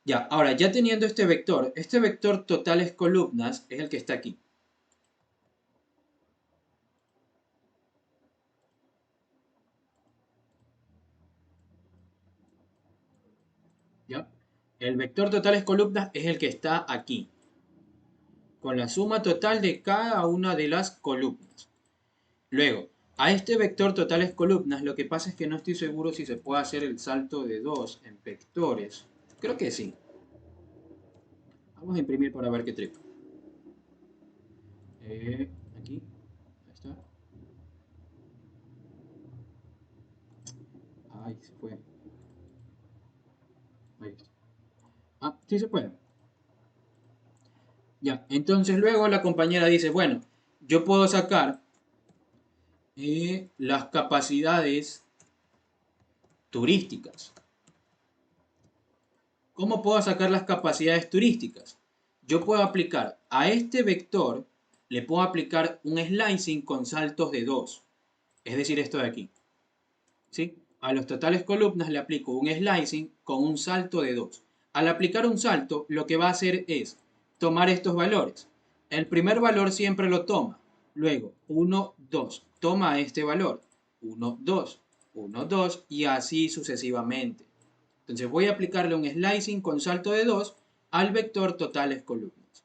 Ya, ahora ya teniendo este vector totales columnas es el que está aquí. ¿Ya? El vector totales columnas es el que está aquí, con la suma total de cada una de las columnas. Luego, a este vector totales columnas, lo que pasa es que no estoy seguro si se puede hacer el salto de 2 en vectores. Creo que sí. Vamos a imprimir para ver qué trip. Aquí, ahí está. Ay, se fue. Ahí está. Ah, sí se puede. Ya, entonces luego la compañera dice, bueno, yo puedo sacar las capacidades turísticas. ¿Cómo puedo sacar las capacidades turísticas? Yo puedo aplicar a este vector, le puedo aplicar un slicing con saltos de 2. Es decir, esto de aquí. ¿Sí? A los totales columnas le aplico un slicing con un salto de 2. Al aplicar un salto, lo que va a hacer es tomar estos valores. El primer valor siempre lo toma. Luego, 1, 2. Toma este valor. 1, 2. 1, 2 y así sucesivamente. Entonces voy a aplicarle un slicing con salto de 2 al vector totales columnas.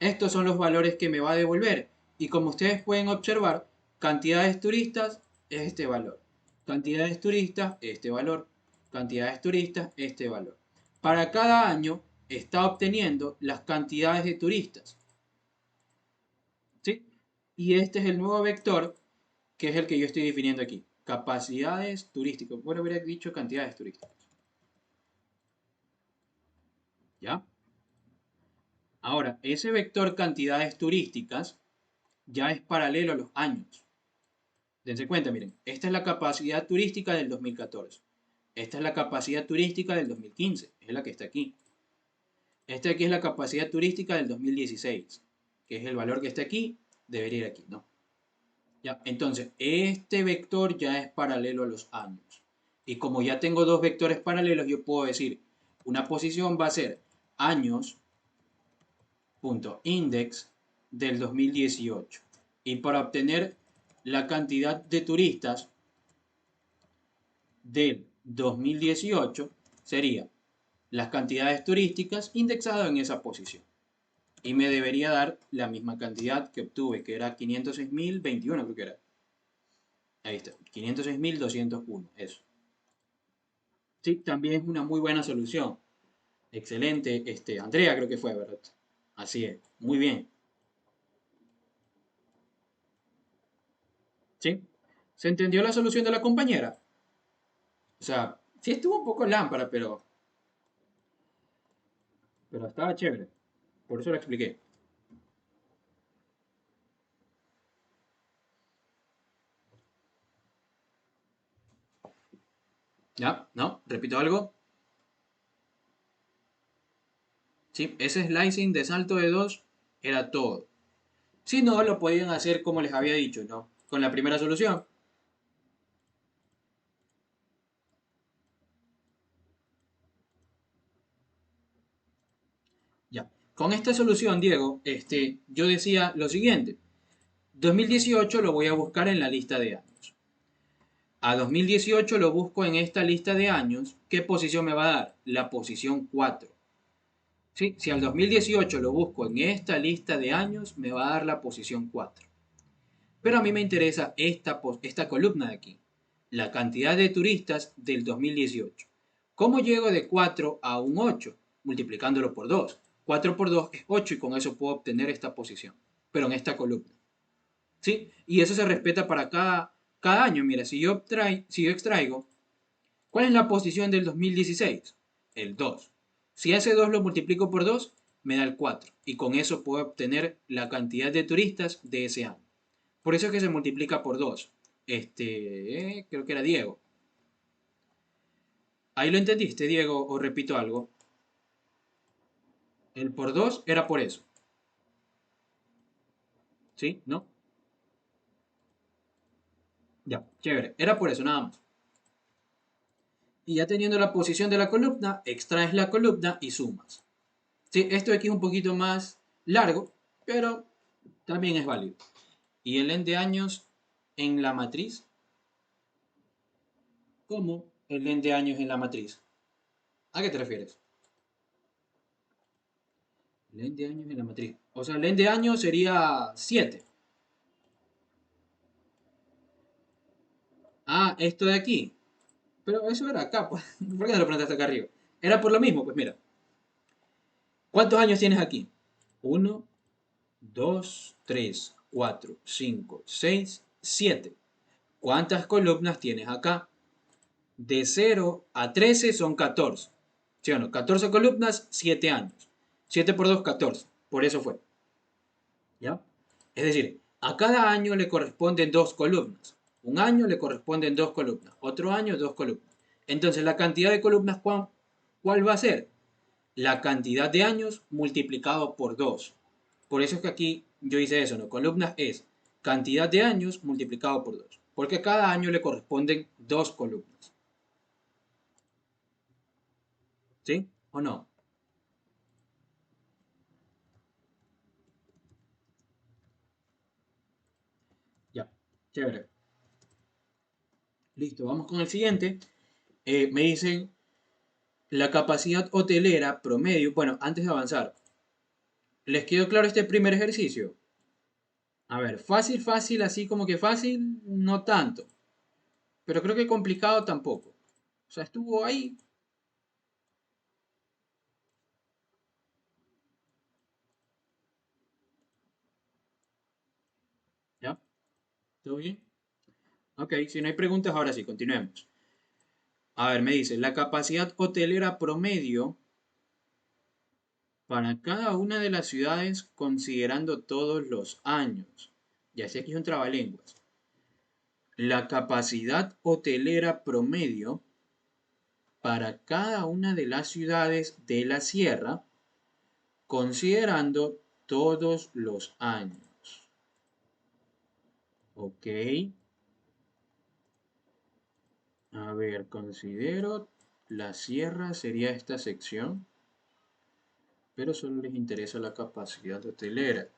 Estos son los valores que me va a devolver. Y como ustedes pueden observar, cantidades turistas es este valor. Cantidades turistas, este valor. Cantidades turistas, este valor. Para cada año está obteniendo las cantidades de turistas. ¿Sí? Y este es el nuevo vector que es el que yo estoy definiendo aquí. Capacidades turísticas. Bueno, hubiera dicho cantidades turísticas. ¿Ya? Ahora, ese vector cantidades turísticas ya es paralelo a los años. Dense cuenta, miren, esta es la capacidad turística del 2014. Esta es la capacidad turística del 2015, es la que está aquí. Este aquí es la capacidad turística del 2016, que es el valor que está aquí, debería ir aquí, ¿no? Ya, entonces, este vector ya es paralelo a los años. Y como ya tengo dos vectores paralelos, yo puedo decir, una posición va a ser años.index del 2018. Y para obtener la cantidad de turistas del 2018 sería las cantidades turísticas indexadas en esa posición. Y me debería dar la misma cantidad que obtuve, que era 506.021, creo que era. Ahí está, 506.201, eso. Sí, también es una muy buena solución. Excelente, Andrea creo que fue, ¿verdad? Así es, muy bien. ¿Sí? ¿Se entendió la solución de la compañera? O sea, sí estuvo un poco lámpara, pero estaba chévere. Por eso lo expliqué. ¿Ya? ¿No? ¿Repito algo? Sí, ese slicing de salto de 2 era todo. Si no, lo podían hacer como les había dicho, ¿no? Con la primera solución. Ya. Con esta solución, Diego, yo decía lo siguiente. 2018 lo voy a buscar en la lista de años. A 2018 lo busco en esta lista de años. ¿Qué posición me va a dar? La posición 4. ¿Sí? Si al 2018 lo busco en esta lista de años, me va a dar la posición 4. Pero a mí me interesa esta columna de aquí. La cantidad de turistas del 2018. ¿Cómo llego de 4 a un 8? Multiplicándolo por 2. 4 por 2 es 8 y con eso puedo obtener esta posición. Pero en esta columna. ¿Sí? Y eso se respeta para cada año. Mira, si yo extraigo, ¿cuál es la posición del 2016? El 2. Si ese 2 lo multiplico por 2, me da el 4. Y con eso puedo obtener la cantidad de turistas de ese año. Por eso es que se multiplica por 2. Creo que era Diego. ¿Ahí lo entendiste, Diego? ¿O repito algo? El por 2 era por eso. ¿Sí? ¿No? Ya, chévere. Era por eso, nada más. Y ya teniendo la posición de la columna, extraes la columna y sumas. Sí, esto de aquí es un poquito más largo, pero también es válido. ¿Y el n de años en la matriz? ¿Cómo el n de años en la matriz? ¿A qué te refieres? El n de años en la matriz. O sea, el n de años sería 7. Ah, esto de aquí. Pero eso era acá, pues. ¿Por qué no lo planteaste acá arriba? Era por lo mismo, pues mira. ¿Cuántos años tienes aquí? Uno, 2, 3, 4, 5, 6, 7. ¿Cuántas columnas tienes acá? De 0 a 13 son 14. ¿Sí o no? 14 columnas, 7 años. 7 por 2, 14. Por eso fue. ¿Ya? Es decir, a cada año le corresponden dos columnas. Un año le corresponden dos columnas. Otro año, dos columnas. Entonces, la cantidad de columnas, ¿cuál va a ser? La cantidad de años multiplicado por 2. Por eso es que aquí yo hice eso, ¿no? Columnas es cantidad de años multiplicado por 2. Porque a cada año le corresponden dos columnas. ¿Sí? ¿O no? Ya. Chévere. Listo, vamos con el siguiente. Me dicen la capacidad hotelera promedio. Bueno, antes de avanzar, ¿les quedó claro este primer ejercicio? A ver, fácil, fácil, así como que fácil, no tanto. Pero creo que complicado tampoco. O sea, estuvo ahí. ¿Ya? ¿Todo bien? Ok, si no hay preguntas, ahora sí, continuemos. A ver, me dice, la capacidad hotelera promedio para cada una de las ciudades considerando todos los años. Ya sé que es un trabalenguas. La capacidad hotelera promedio para cada una de las ciudades de la sierra considerando todos los años. Ok. A ver, considero la sierra sería esta sección, pero solo les interesa la capacidad hotelera.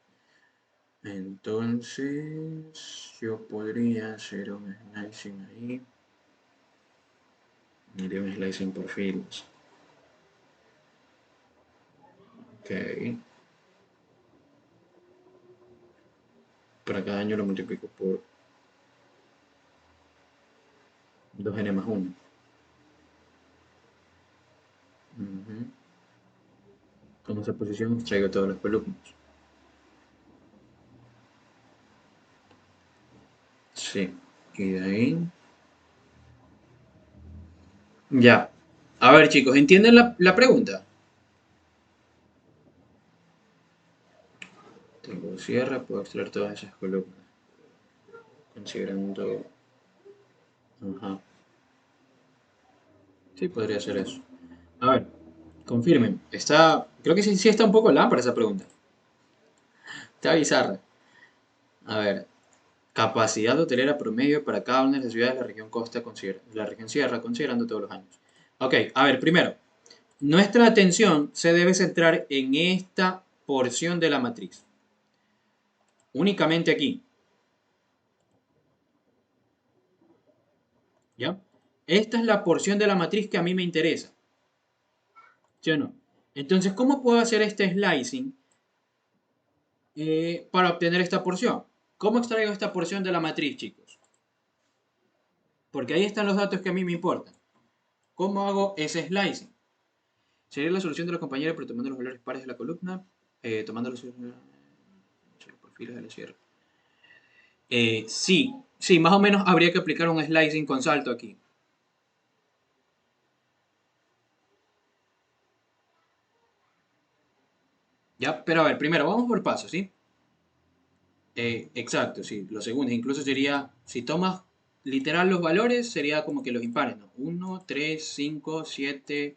Entonces, yo podría hacer un slicing ahí. Miré un slicing por filas. Ok. Para cada año lo multiplico por 2n más 1. Con esa posición extraigo todas las columnas. Sí. Y de ahí. Ya. A ver, chicos, ¿entienden la pregunta? Tengo sierra, puedo extraer todas esas columnas. Considerando. Ajá. Sí, podría ser eso. A ver, confirmen. Creo que sí está un poco lámpara esa pregunta. Está bizarra. A ver, capacidad hotelera promedio para cada una de las ciudades de la región costa, la región sierra, considerando todos los años. Ok, a ver, primero, nuestra atención se debe centrar en esta porción de la matriz. Únicamente aquí. ¿Ya? Esta es la porción de la matriz que a mí me interesa. ¿Sí o no? Entonces, ¿cómo puedo hacer este slicing para obtener esta porción? ¿Cómo extraigo esta porción de la matriz, chicos? Porque ahí están los datos que a mí me importan. ¿Cómo hago ese slicing? Sería la solución de la compañera, pero tomando los valores pares de la columna, tomando los perfiles de la sierra. Sí, más o menos habría que aplicar un slicing con salto aquí. ¿Ya? Pero a ver, primero, vamos por pasos, ¿sí? Exacto, sí. Lo segundo, incluso sería, si tomas literal los valores, sería como que los impares, ¿no? 1, 3, 5, 7.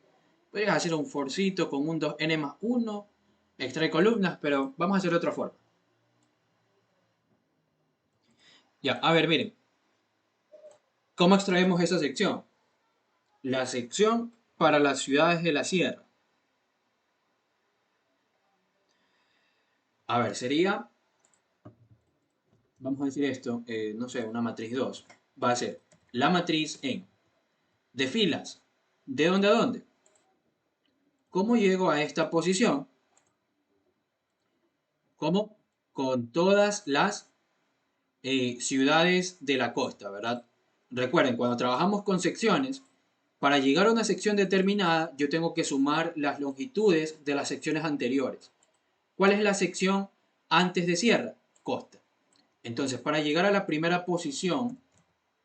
Podrías hacer un forcito con un 2n más 1, extrae columnas, pero vamos a hacer de otra forma. Ya, a ver, miren. ¿Cómo extraemos esa sección? La sección para las ciudades de la sierra. A ver, sería, vamos a decir esto, no sé, una matriz 2. Va a ser la matriz en de filas. ¿De dónde a dónde? ¿Cómo llego a esta posición? ¿Cómo? Con todas las ciudades de la costa, ¿verdad? Recuerden, cuando trabajamos con secciones, para llegar a una sección determinada, yo tengo que sumar las longitudes de las secciones anteriores. ¿Cuál es la sección antes de sierra? Costa. Entonces, para llegar a la primera posición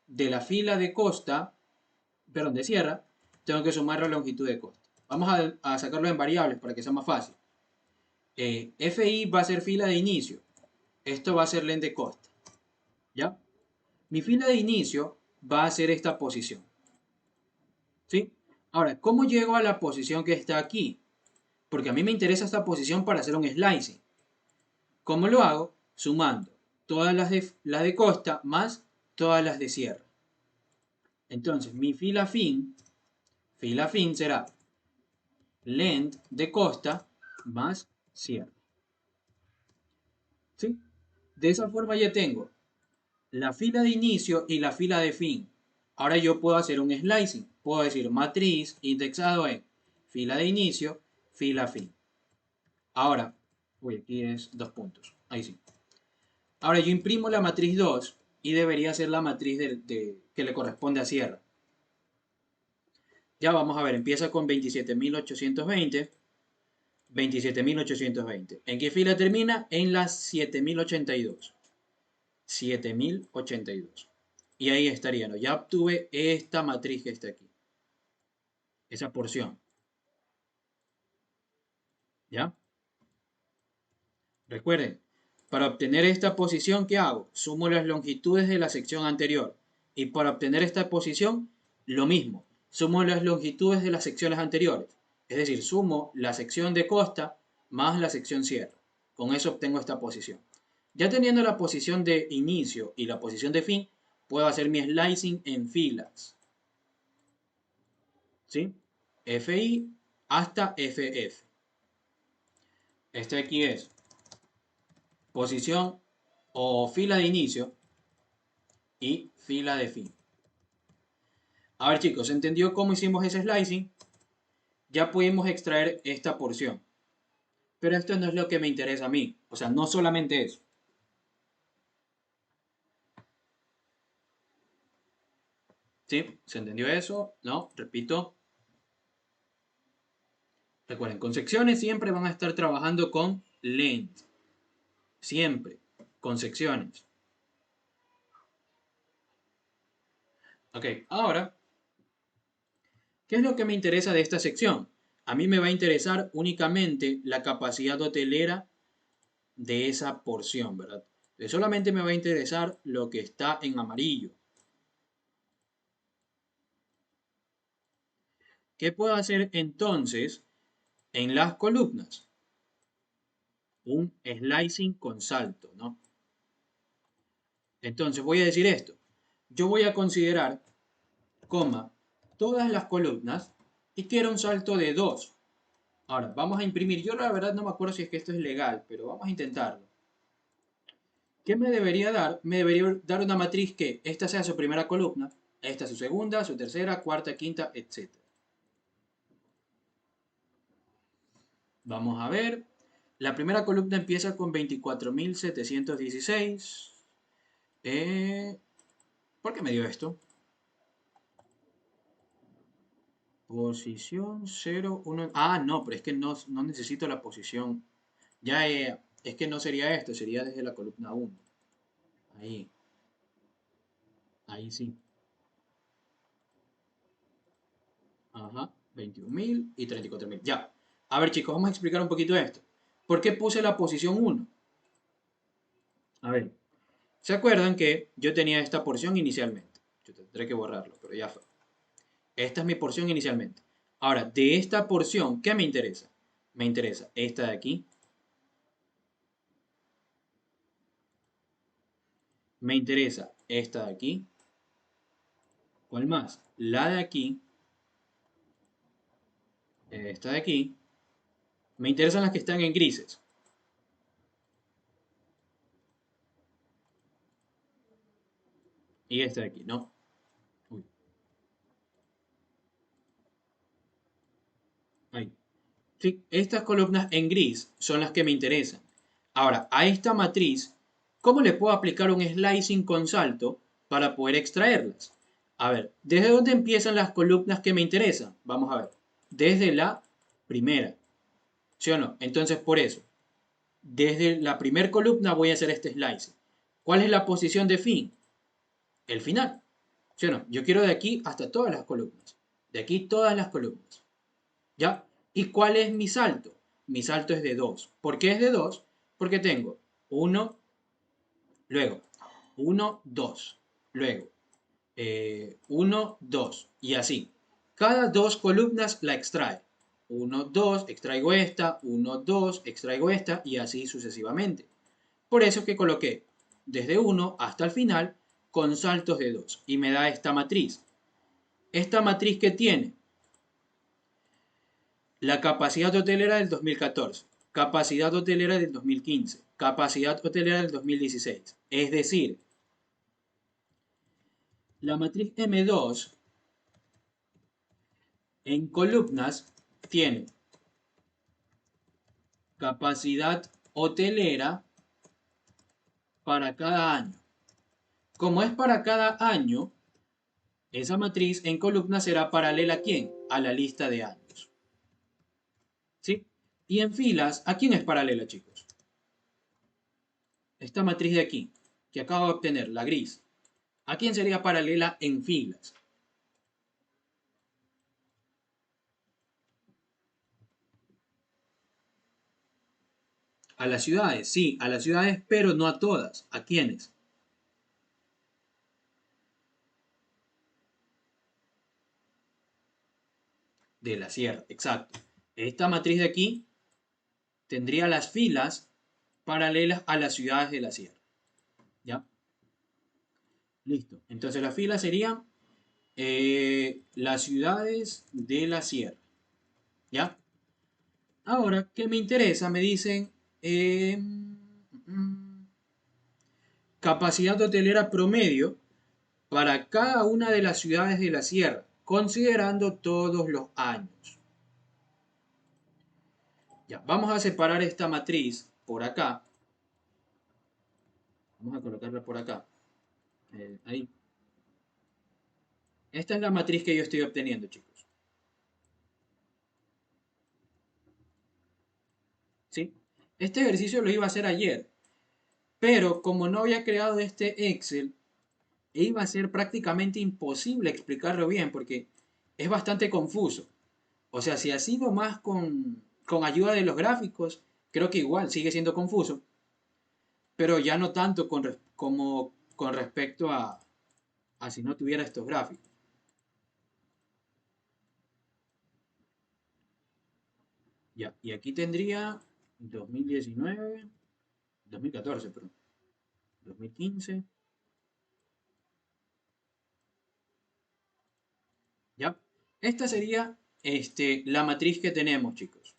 de la fila de costa, perdón, de sierra, tengo que sumar la longitud de costa. Vamos a sacarlo en variables para que sea más fácil. FI va a ser fila de inicio. Esto va a ser len de costa. ¿Ya? Mi fila de inicio va a ser esta posición. ¿Sí? Ahora, ¿cómo llego a la posición que está aquí? Porque a mí me interesa esta posición para hacer un slicing. ¿Cómo lo hago? Sumando todas las de costa más todas las de sierra. Entonces, mi fila fin será length de costa más sierra. ¿Sí? De esa forma ya tengo la fila de inicio y la fila de fin. Ahora yo puedo hacer un slicing. Puedo decir matriz indexado en fila de inicio, fila fin. Ahora, uy, aquí es 2 puntos. Ahí sí. Ahora yo imprimo la matriz 2 y debería ser la matriz que le corresponde a sierra. Ya vamos a ver, empieza con 27.820. 27.820. ¿En qué fila termina? En la 7.082. 7.082. Y ahí estaría, ¿no? Ya obtuve esta matriz que está aquí. Esa porción. ¿Ya? Recuerden, para obtener esta posición, ¿qué hago? Sumo las longitudes de la sección anterior. Y para obtener esta posición, lo mismo. Sumo las longitudes de las secciones anteriores. Es decir, sumo la sección de costa más la sección cierre. Con eso obtengo esta posición. Ya teniendo la posición de inicio y la posición de fin, puedo hacer mi slicing en filas. ¿Sí? FI hasta FF. Este aquí es posición o fila de inicio y fila de fin. A ver chicos, ¿se entendió cómo hicimos ese slicing? Ya pudimos extraer esta porción. Pero esto no es lo que me interesa a mí. O sea, no solamente eso. ¿Sí? ¿Se entendió eso? No, repito. Recuerden, con secciones siempre van a estar trabajando con length. Siempre. Con secciones. Ok, ahora, ¿qué es lo que me interesa de esta sección? A mí me va a interesar únicamente la capacidad hotelera de esa porción, ¿verdad? Solamente me va a interesar lo que está en amarillo. ¿Qué puedo hacer entonces en las columnas? Un slicing con salto, ¿no? Entonces voy a decir esto. Yo voy a considerar, coma, todas las columnas y quiero un salto de 2. Ahora, vamos a imprimir. Yo la verdad no me acuerdo si es que esto es legal, pero vamos a intentarlo. ¿Qué me debería dar? Me debería dar una matriz que esta sea su primera columna, esta su segunda, su tercera, cuarta, quinta, etc. Vamos a ver. La primera columna empieza con 24.716. ¿Por qué me dio esto? Posición 0, 1. Ah, no, pero es que no necesito la posición. Ya, es que no sería esto, sería desde la columna 1. Ahí, ahí sí. Ajá, 21.000 y 34.000. Ya. A ver, chicos, vamos a explicar un poquito esto. ¿Por qué puse la posición 1? A ver, ¿se acuerdan que yo tenía esta porción inicialmente? Yo tendré que borrarlo, pero ya fue. Esta es mi porción inicialmente. Ahora, de esta porción, ¿qué me interesa? Me interesa esta de aquí. Me interesa esta de aquí. ¿Cuál más? La de aquí. Esta de aquí. Me interesan las que están en grises. Y esta de aquí, ¿no? Uy, ahí. Sí, estas columnas en gris son las que me interesan. Ahora, a esta matriz, ¿cómo le puedo aplicar un slicing con salto para poder extraerlas? A ver, ¿desde dónde empiezan las columnas que me interesan? Vamos a ver. Desde la primera. ¿Sí o no? Entonces, por eso, desde la primera columna voy a hacer este slicing. ¿Cuál es la posición de fin? El final. ¿Sí o no? Yo quiero de aquí hasta todas las columnas. De aquí todas las columnas. ¿Ya? ¿Y cuál es mi salto? Mi salto es de 2. ¿Por qué es de 2? Porque tengo 1, luego 1, 2, luego 1, 2 y así. Cada dos columnas la extrae. 1, 2, extraigo esta, 1, 2, extraigo esta y así sucesivamente. Por eso es que coloqué desde 1 hasta el final con saltos de 2 y me da esta matriz. Esta matriz que tiene la capacidad hotelera del 2014, capacidad hotelera del 2015, capacidad hotelera del 2016. Es decir, la matriz M2 en columnas tiene capacidad hotelera para cada año. Como es para cada año, esa matriz en columnas será paralela ¿a quién? A la lista de años. ¿Sí? Y en filas, ¿a quién es paralela, chicos? Esta matriz de aquí, que acabo de obtener, la gris. ¿A quién sería paralela en filas? A las ciudades, sí, a las ciudades, pero no a todas. ¿A quiénes? De la sierra, exacto. Esta matriz de aquí tendría las filas paralelas a las ciudades de la sierra. ¿Ya? Listo. Entonces las filas serían las ciudades de la sierra. ¿Ya? Ahora, ¿qué me interesa? Me dicen capacidad hotelera promedio para cada una de las ciudades de la sierra, considerando todos los años. Ya, vamos a separar esta matriz por acá. Vamos a colocarla por acá. Ahí. Esta es la matriz que yo estoy obteniendo, chicos. ¿Sí? Este ejercicio lo iba a hacer ayer, pero como no había creado este Excel, iba a ser prácticamente imposible explicarlo bien porque es bastante confuso. O sea, si ha sido más con ayuda de los gráficos, creo que igual sigue siendo confuso, pero ya no tanto como con respecto a si no tuviera estos gráficos. Ya, y aquí tendría 2019, 2014, perdón, 2015, ya. Esta sería la matriz que tenemos, chicos.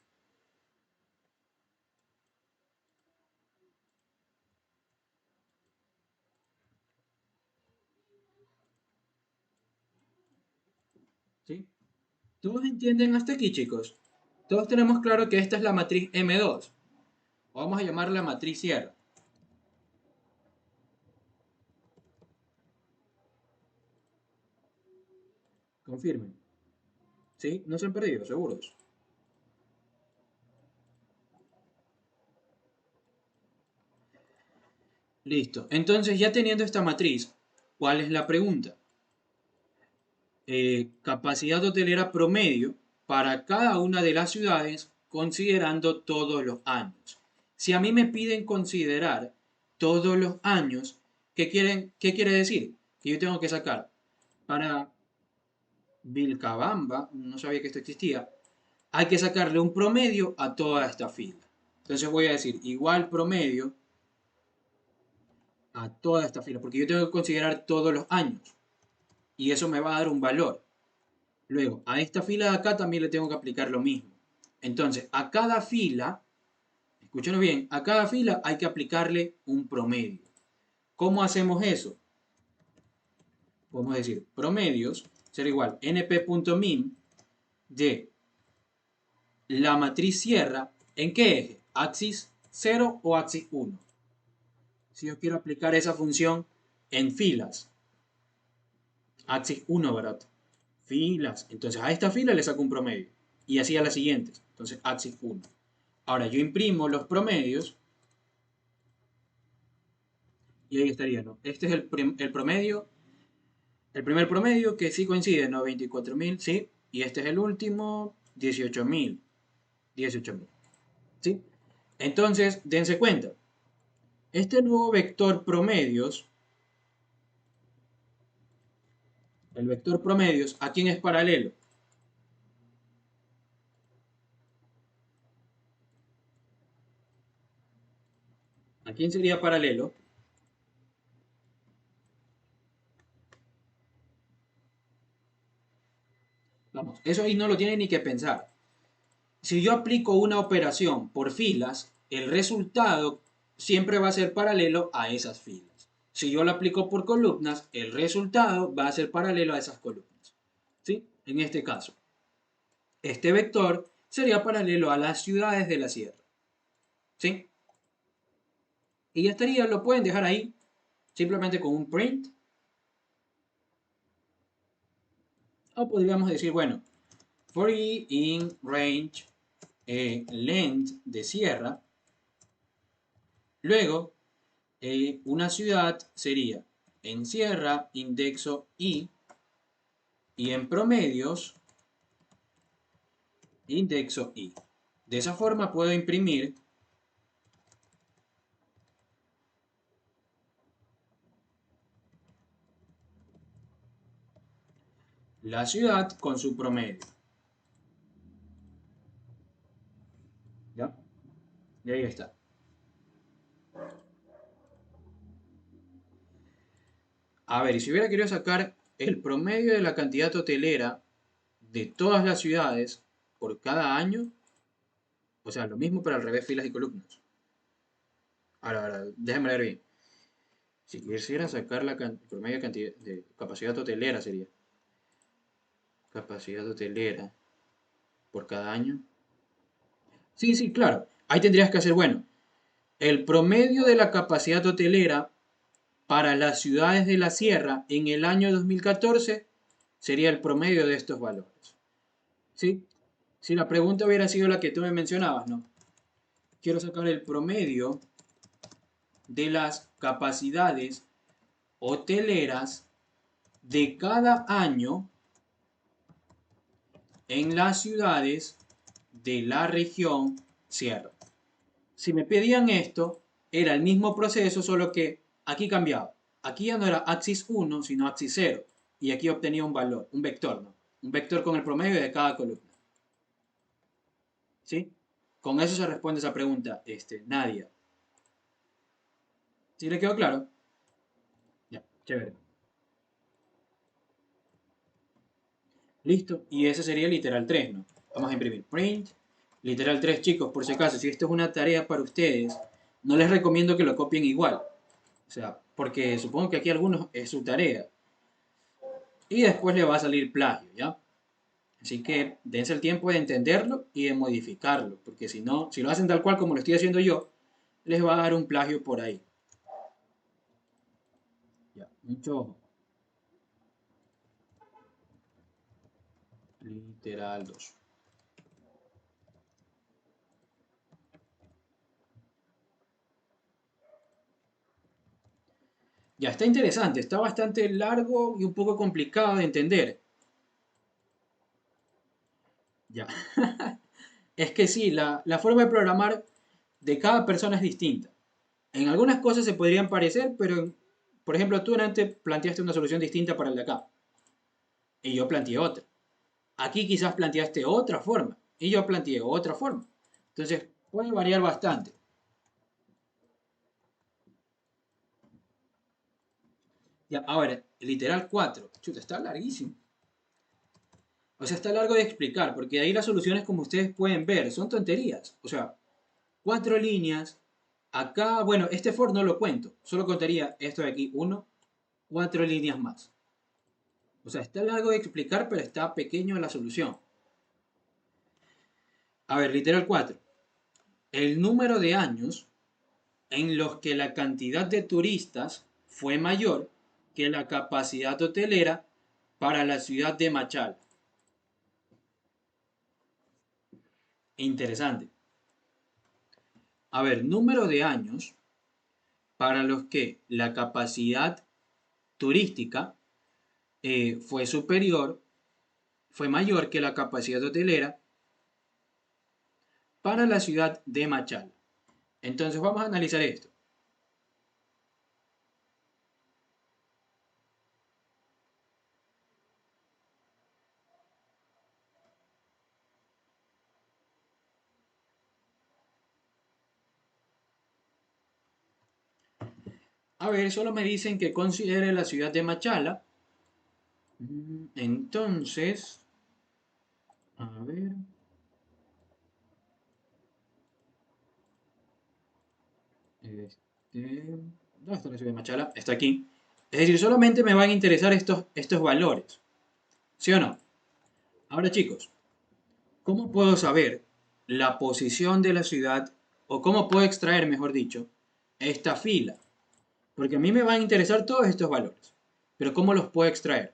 ¿Sí? ¿Todos entienden hasta aquí, chicos? Todos tenemos claro que esta es la matriz M2. O vamos a llamarla matriz sierra. Confirmen. ¿Sí? No se han perdido, seguros. Listo. Entonces, ya teniendo esta matriz, ¿cuál es la pregunta? Capacidad hotelera promedio para cada una de las ciudades considerando todos los años. Si a mí me piden considerar todos los años, qué quiere decir? Que yo tengo que sacar para Vilcabamba, no sabía que esto existía, hay que sacarle un promedio a toda esta fila. Entonces voy a decir igual promedio a toda esta fila, porque yo tengo que considerar todos los años y eso me va a dar un valor. Luego, a esta fila de acá también le tengo que aplicar lo mismo. Entonces, a cada fila, escúchenlo bien, a cada fila hay que aplicarle un promedio. ¿Cómo hacemos eso? Podemos decir, promedios será igual np.min de la matriz sierra, ¿en qué eje? ¿Axis 0 o axis 1? Si yo quiero aplicar esa función en filas, axis 1, ¿verdad? Filas. Entonces a esta fila le saco un promedio. Y así a las siguientes. Entonces axis 1. Ahora yo imprimo los promedios y ahí estaría, ¿no? Este es el promedio, el primer promedio que sí coincide, ¿no? 24.000, sí. Y este es el último, 18.000. 18.000, ¿sí? Entonces, dense cuenta. Este nuevo vector promedios, el vector promedios, ¿a quién es paralelo? ¿A quién sería paralelo? Vamos, eso ahí no lo tiene ni que pensar. Si yo aplico una operación por filas, el resultado siempre va a ser paralelo a esas filas. Si yo lo aplico por columnas, el resultado va a ser paralelo a esas columnas. ¿Sí? En este caso, este vector sería paralelo a las ciudades de la sierra. ¿Sí? Y ya estaría, lo pueden dejar ahí, simplemente con un print. O podríamos decir, bueno, for i in range length de sierra. Luego, una ciudad sería en sierra, indexo i, y en promedios, indexo i. De esa forma puedo imprimir la ciudad con su promedio. ¿Ya? Y ahí está. A ver, y si hubiera querido sacar el promedio de la cantidad hotelera de todas las ciudades por cada año, o sea, lo mismo pero al revés, filas y columnas. Ahora, déjame leer bien. Si quisiera sacar la promedio cantidad de capacidad hotelera sería. Capacidad hotelera por cada año. Sí, sí, claro. Ahí tendrías que hacer, bueno, el promedio de la capacidad hotelera para las ciudades de la sierra en el año 2014 sería el promedio de estos valores. ¿Sí? Si la pregunta hubiera sido la que tú me mencionabas, ¿no? Quiero sacar el promedio de las capacidades hoteleras de cada año en las ciudades de la región sierra. Si me pedían esto, era el mismo proceso, solo que aquí cambiaba. Aquí ya no era axis 1, sino axis 0. Y aquí obtenía un valor, un vector, ¿no? Un vector con el promedio de cada columna. ¿Sí? Con eso se responde esa pregunta, Nadia. ¿Sí le quedó claro? Ya, chévere. Listo. Y ese sería el literal 3, ¿no? Vamos a imprimir print. Literal 3, chicos, por si acaso, si esto es una tarea para ustedes, no les recomiendo que lo copien igual. O sea, porque supongo que aquí algunos es su tarea. Y después le va a salir plagio, ¿ya? Así que dense el tiempo de entenderlo y de modificarlo, porque si no, si lo hacen tal cual como lo estoy haciendo yo, les va a dar un plagio por ahí. Ya, mucho ojo. Literal 2. Ya, está interesante, está bastante largo y un poco complicado de entender. Ya. Es que sí, la forma de programar de cada persona es distinta. En algunas cosas se podrían parecer, pero por ejemplo, tú antes planteaste una solución distinta para el de acá y yo planteé otra. Aquí quizás planteaste otra forma y yo planteé otra forma. Entonces, puede variar bastante. Ya, ahora, literal 4. Chuta, está larguísimo. O sea, está largo de explicar, porque de ahí las soluciones, como ustedes pueden ver, son tonterías. O sea, 4 líneas. Acá, bueno, este for no lo cuento. Solo contaría esto de aquí, 1, 4 líneas más. O sea, está largo de explicar, pero está pequeño la solución. A ver, literal 4. El número de años en los que la cantidad de turistas fue mayor que la capacidad hotelera para la ciudad de Machala. Interesante. A ver, número de años para los que la capacidad turística fue superior, fue mayor que la capacidad hotelera para la ciudad de Machala. Entonces vamos a analizar esto. A ver, solo me dicen que considere la ciudad de Machala. Entonces, a ver. ¿Dónde está la ciudad de Machala? Está aquí. Es decir, solamente me van a interesar estos valores. ¿Sí o no? Ahora, chicos, ¿cómo puedo saber la posición de la ciudad o cómo puedo extraer, mejor dicho, esta fila? Porque a mí me van a interesar todos estos valores. Pero ¿cómo los puedo extraer?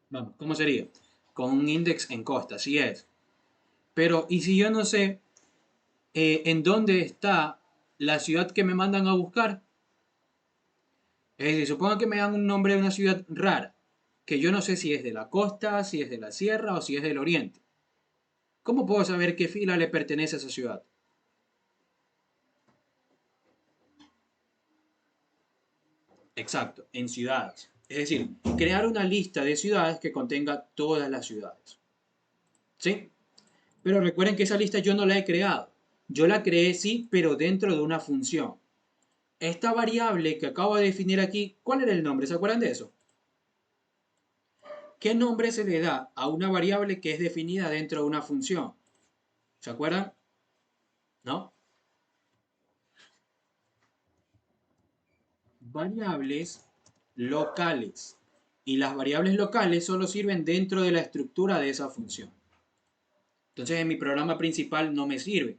Vamos, ¿cómo sería? Con un index en costa, así es. Pero, ¿y si yo no sé en dónde está la ciudad que me mandan a buscar? Es decir, supongo que me dan un nombre de una ciudad rara, que yo no sé si es de la costa, si es de la sierra o si es del oriente. ¿Cómo puedo saber qué fila le pertenece a esa ciudad? Exacto, en ciudades. Es decir, crear una lista de ciudades que contenga todas las ciudades. ¿Sí? Pero recuerden que esa lista yo no la he creado. Yo la creé sí, pero dentro de una función. Esta variable que acabo de definir aquí, ¿cuál era el nombre? ¿Se acuerdan de eso? ¿Qué nombre se le da a una variable que es definida dentro de una función? ¿Se acuerdan? ¿No? Variables locales. Y las variables locales solo sirven dentro de la estructura de esa función. Entonces en mi programa principal no me sirve.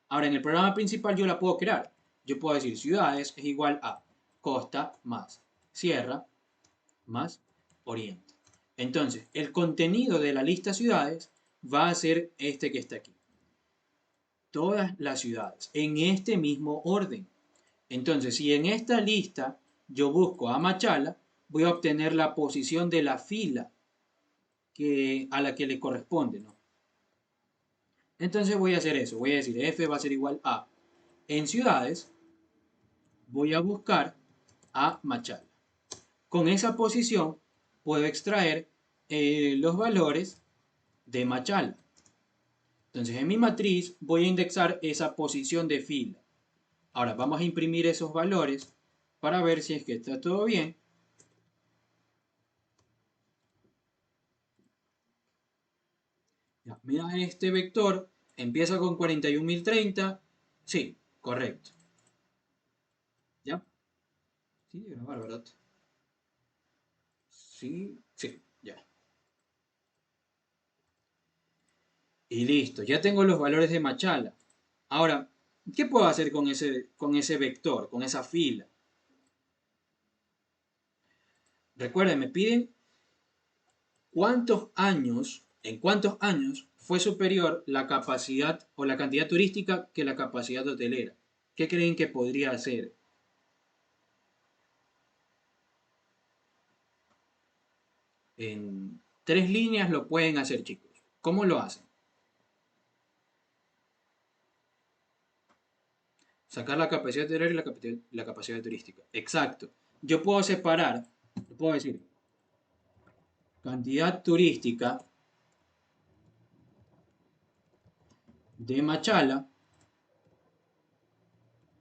Ahora en el programa principal yo la puedo crear. Yo puedo decir ciudades es igual a costa más sierra más oriente. Entonces el contenido de la lista ciudades va a ser este que está aquí. Todas las ciudades en este mismo orden. Entonces si en esta lista yo busco a Machala, voy a obtener la posición de la fila a la que le corresponde, ¿no? Entonces voy a hacer eso, voy a decir f va a ser igual a, en ciudades, voy a buscar a Machala. Con esa posición puedo extraer los valores de Machala. Entonces en mi matriz voy a indexar esa posición de fila. Ahora vamos a imprimir esos valores para ver si es que está todo bien. Ya, mira, este vector empieza con 41.030. Sí, correcto. ¿Ya? Sí, de grabar, ¿verdad? Sí, sí, ya. Y listo, ya tengo los valores de Machala. Ahora, ¿qué puedo hacer con ese vector, con esa fila? Recuerden, me piden en cuántos años fue superior la capacidad o la cantidad turística que la capacidad hotelera. ¿Qué creen que podría hacer? En 3 líneas lo pueden hacer, chicos. ¿Cómo lo hacen? Sacar la capacidad hotelera y la capacidad turística. Exacto. Yo puedo separar, puedo decir, cantidad turística de Machala.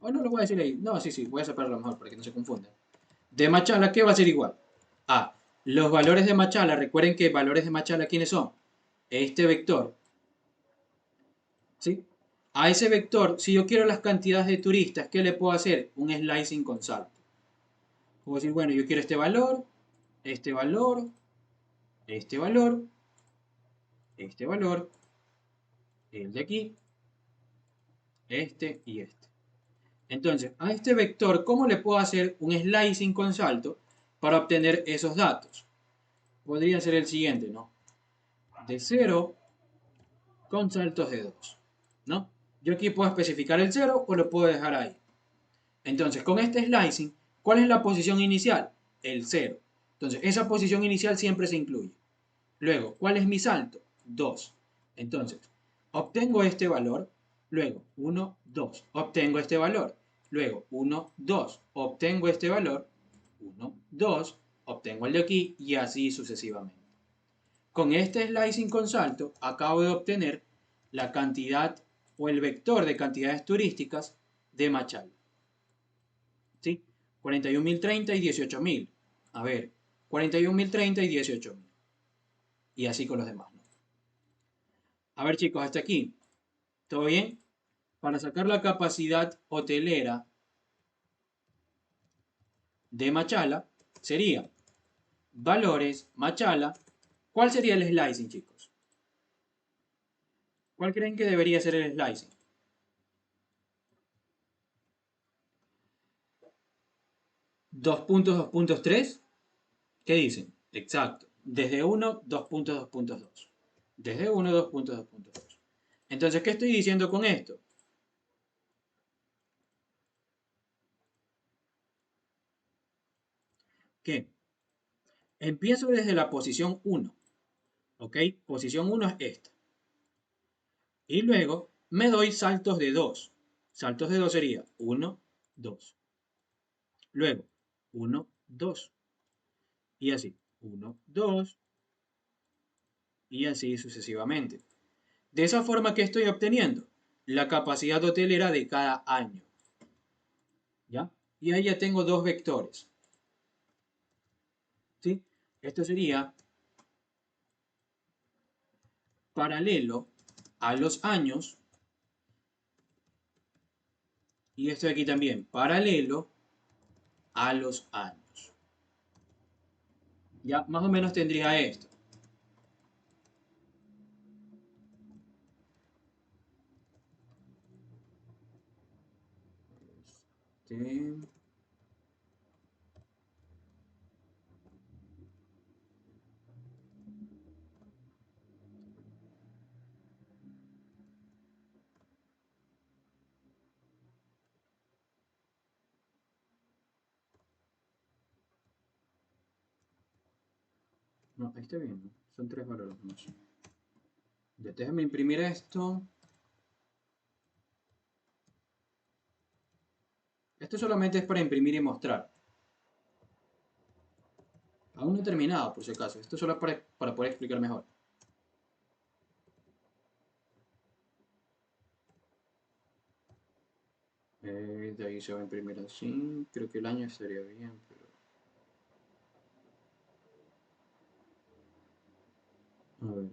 O no lo voy a decir ahí. No, sí, sí, voy a separarlo mejor para que no se confundan. De Machala, ¿qué va a ser igual? A. Los valores de Machala. Recuerden que valores de Machala, ¿quiénes son? Este vector. ¿Sí? A ese vector, si yo quiero las cantidades de turistas, ¿qué le puedo hacer? Un slicing con salto. Puedo decir, bueno, yo quiero este valor, este valor, este valor, este valor, el de aquí, este y este. Entonces, a este vector, ¿cómo le puedo hacer un slicing con salto para obtener esos datos? Podría ser el siguiente, ¿no? De 0 con saltos de 2, ¿no? Yo aquí puedo especificar el 0 o lo puedo dejar ahí. Entonces, con este slicing, ¿cuál es la posición inicial? El 0. Entonces, esa posición inicial siempre se incluye. Luego, ¿cuál es mi salto? 2. Entonces, obtengo este valor, luego 1, 2, obtengo este valor, luego 1, 2, obtengo este valor, 1, 2, obtengo el de aquí y así sucesivamente. Con este slicing con salto acabo de obtener la cantidad o el vector de cantidades turísticas de Machala. ¿Sí? 41.030 y 18.000. A ver, 41.030 y 18.000. Y así con los demás, ¿no? A ver chicos, hasta aquí. ¿Todo bien? Para sacar la capacidad hotelera de Machala sería valores Machala. ¿Cuál sería el slicing, chicos? ¿Cuál creen que debería ser el slicing? 2.2.3. ¿Qué dicen? Exacto. Desde 1, 2.2.2. Desde 1, 2.2.2. Entonces, ¿qué estoy diciendo con esto? Que empiezo desde la posición 1. ¿Ok? Posición 1 es esta. Y luego me doy saltos de 2. Saltos de 2 sería 1, 2. Luego 1, 2. Y así 1, 2. Y así sucesivamente. De esa forma, ¿qué estoy obteniendo? La capacidad hotelera de cada año. ¿Ya? Y ahí ya tengo dos vectores. ¿Sí? Esto sería paralelo a los años. Y esto de aquí también, paralelo a los años. Ya más o menos tendría esto. Este, no, ahí está bien, ¿no? Son tres valores más. Ya déjame imprimir esto. Esto solamente es para imprimir y mostrar. Aún no he terminado, por si acaso. Esto solo es para poder explicar mejor. De ahí se va a imprimir así. Creo que el año estaría bien, pero... A ver.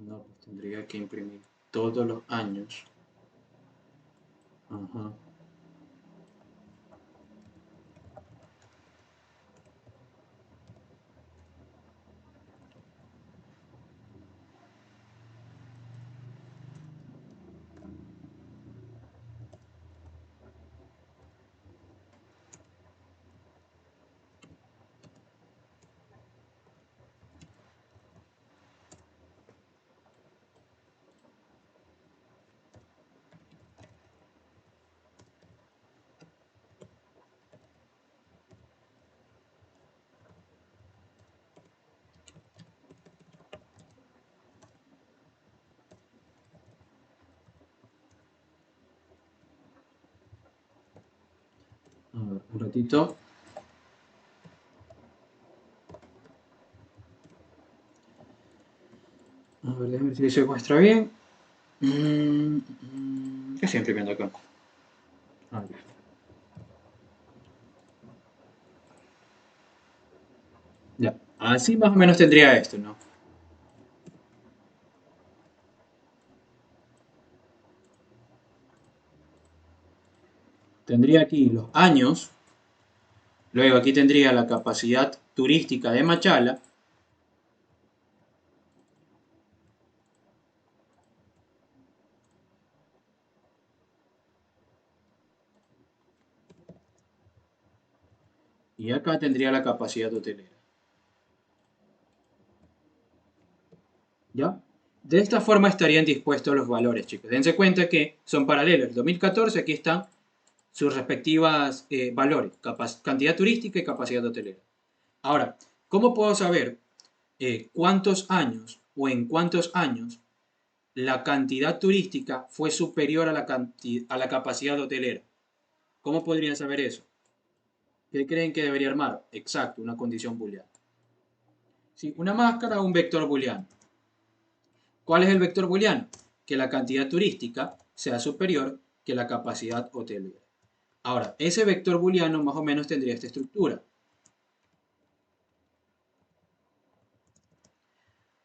No, pues tendría que imprimir todos los años. Ajá. A ver, un ratito. A ver, déjame ver si se muestra bien. ¿Qué estoy imprimiendo acá? Ah, ya. Ya. Así más o menos tendría esto, ¿no? Tendría aquí los años. Luego aquí tendría la capacidad turística de Machala. Y acá tendría la capacidad hotelera. ¿Ya? De esta forma estarían dispuestos los valores, chicos. Dense cuenta que son paralelos. El 2014 aquí están sus respectivas valores, cantidad turística y capacidad hotelera. Ahora, ¿cómo puedo saber cuántos años o en cuántos años la cantidad turística fue superior a a la capacidad hotelera? ¿Cómo podrían saber eso? ¿Qué creen que debería armar? Exacto, una condición booleana. Sí, una máscara o un vector booleano. ¿Cuál es el vector booleano? Que la cantidad turística sea superior que la capacidad hotelera. Ahora, ese vector booleano más o menos tendría esta estructura.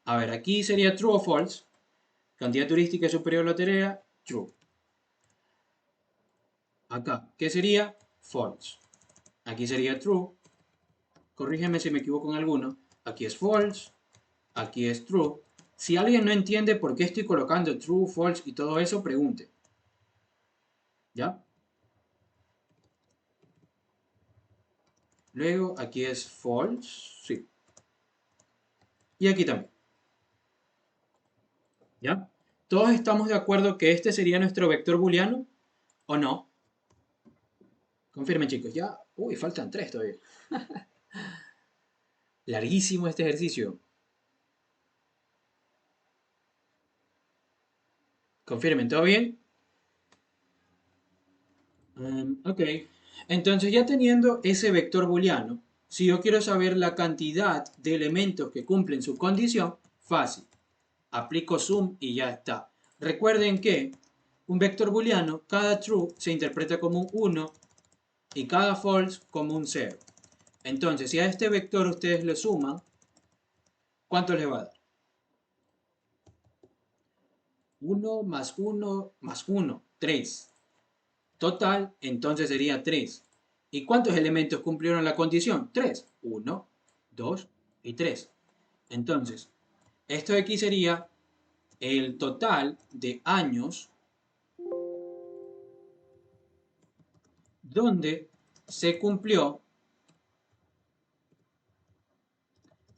A ver, aquí sería true o false. Cantidad turística es superior a la hotelera, true. Acá, ¿qué sería? False. Aquí sería true. Corrígeme si me equivoco en alguno. Aquí es false. Aquí es true. Si alguien no entiende por qué estoy colocando true, false y todo eso, pregunte. ¿Ya? Luego, aquí es false. Sí. Y aquí también. ¿Ya? ¿Todos estamos de acuerdo que este sería nuestro vector booleano? ¿O no? Confirmen, chicos. Ya. Uy, faltan tres todavía. Larguísimo este ejercicio. Confirmen, ¿todo bien? Ok. Entonces, ya teniendo ese vector booleano, si yo quiero saber la cantidad de elementos que cumplen su condición, fácil. aplico zoom y ya está. Recuerden que un vector booleano, cada true se interpreta como un 1 y cada false como un 0. Entonces, si a este vector ustedes le suman, ¿cuánto les va a dar? 1 más 1 más 1, 3. Total, entonces sería 3. ¿Y cuántos elementos cumplieron la condición? 3. 1, 2 y 3. Entonces, esto de aquí sería el total de años donde se cumplió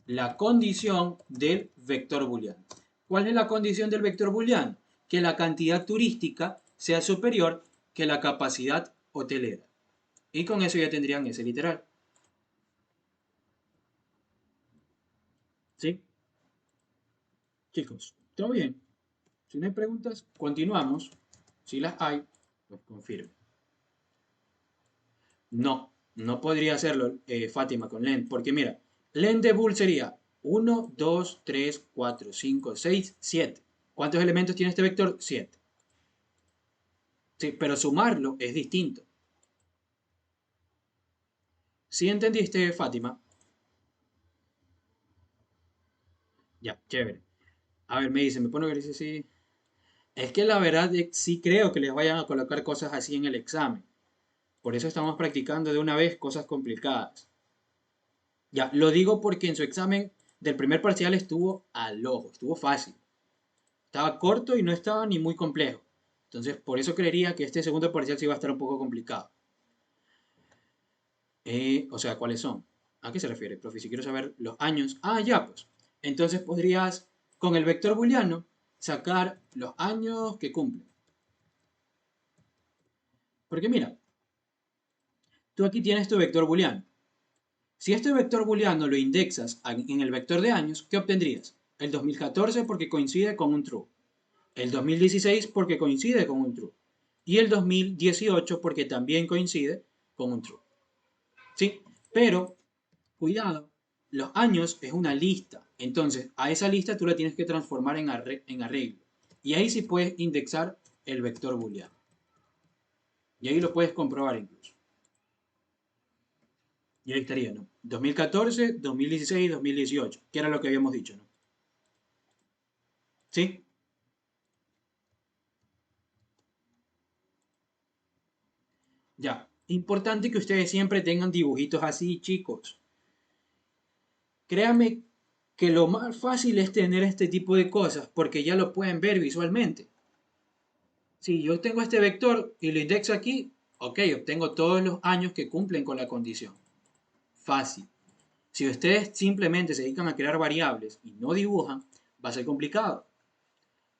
la condición del vector booleano. ¿Cuál es la condición del vector booleano? Que la cantidad turística sea superior que la capacidad hotelera. Y con eso ya tendrían ese literal. ¿Sí? Chicos, ¿todo bien? Si no hay preguntas, continuamos. Si las hay, pues confirme. No, no podría hacerlo Fátima con len, porque mira, len de bool sería 1, 2, 3, 4, 5, 6, 7. ¿Cuántos elementos tiene este vector? 7. Sí, pero sumarlo es distinto. ¿Sí entendiste, Fátima? Ya, chévere. A ver, me dice, me pone que dice sí. Es que la verdad sí creo que les vayan a colocar cosas así en el examen. Por eso estamos practicando de una vez cosas complicadas. Ya, lo digo porque en su examen del primer parcial estuvo al ojo, estuvo fácil. Estaba corto y no estaba ni muy complejo. Entonces, por eso creería que este segundo parcial sí va a estar un poco complicado. O sea, ¿cuáles son? ¿A qué se refiere, profe? Si quiero saber los años. Ah, ya, pues. Entonces podrías, con el vector booleano, sacar los años que cumple. Porque mira, tú aquí tienes tu vector booleano. Si este vector booleano lo indexas en el vector de años, ¿qué obtendrías? El 2014 porque coincide con un true. El 2016 porque coincide con un true. Y el 2018 porque también coincide con un true. ¿Sí? Pero, cuidado, los años es una lista. Entonces, a esa lista tú la tienes que transformar en arreglo. Y ahí sí puedes indexar el vector booleano. Y ahí lo puedes comprobar incluso. Y ahí estaría, ¿no? 2014, 2016, 2018, que era lo que habíamos dicho, ¿no? ¿Sí? Ya. Importante que ustedes siempre tengan dibujitos así, chicos. Créanme que lo más fácil es tener este tipo de cosas porque ya lo pueden ver visualmente. Si yo tengo este vector y lo indexo aquí, ok, obtengo todos los años que cumplen con la condición. Fácil. Si ustedes simplemente se dedican a crear variables y no dibujan, va a ser complicado,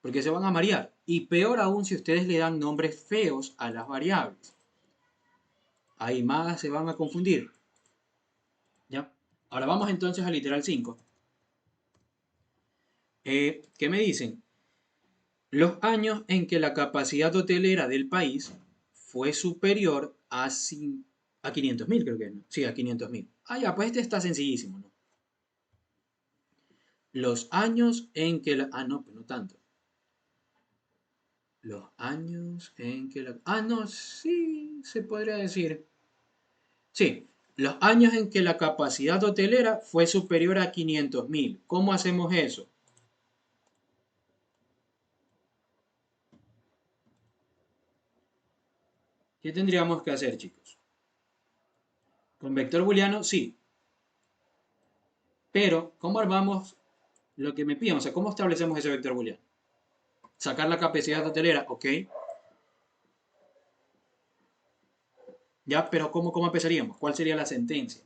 porque se van a marear. Y peor aún si ustedes le dan nombres feos a las variables. Ahí más se van a confundir. ¿Ya? Ahora vamos entonces al literal 5. ¿Qué me dicen? Los años en que la capacidad hotelera del país fue superior a 500.000, creo que, ¿no? Sí, a 500.000. Ah, ya, pues este está sencillísimo, ¿no? Los años en que la... Ah, no, pues no tanto. Los años en que la... Ah, no, sí, se podría decir. Sí, los años en que la capacidad hotelera fue superior a 500.000. ¿Cómo hacemos eso? ¿Qué tendríamos que hacer, chicos? Con vector booleano, sí. Pero, ¿cómo armamos lo que me piden? O sea, ¿cómo establecemos ese vector booleano? Sacar la capacidad hotelera, ok. Ya, pero ¿cómo empezaríamos? ¿Cuál sería la sentencia?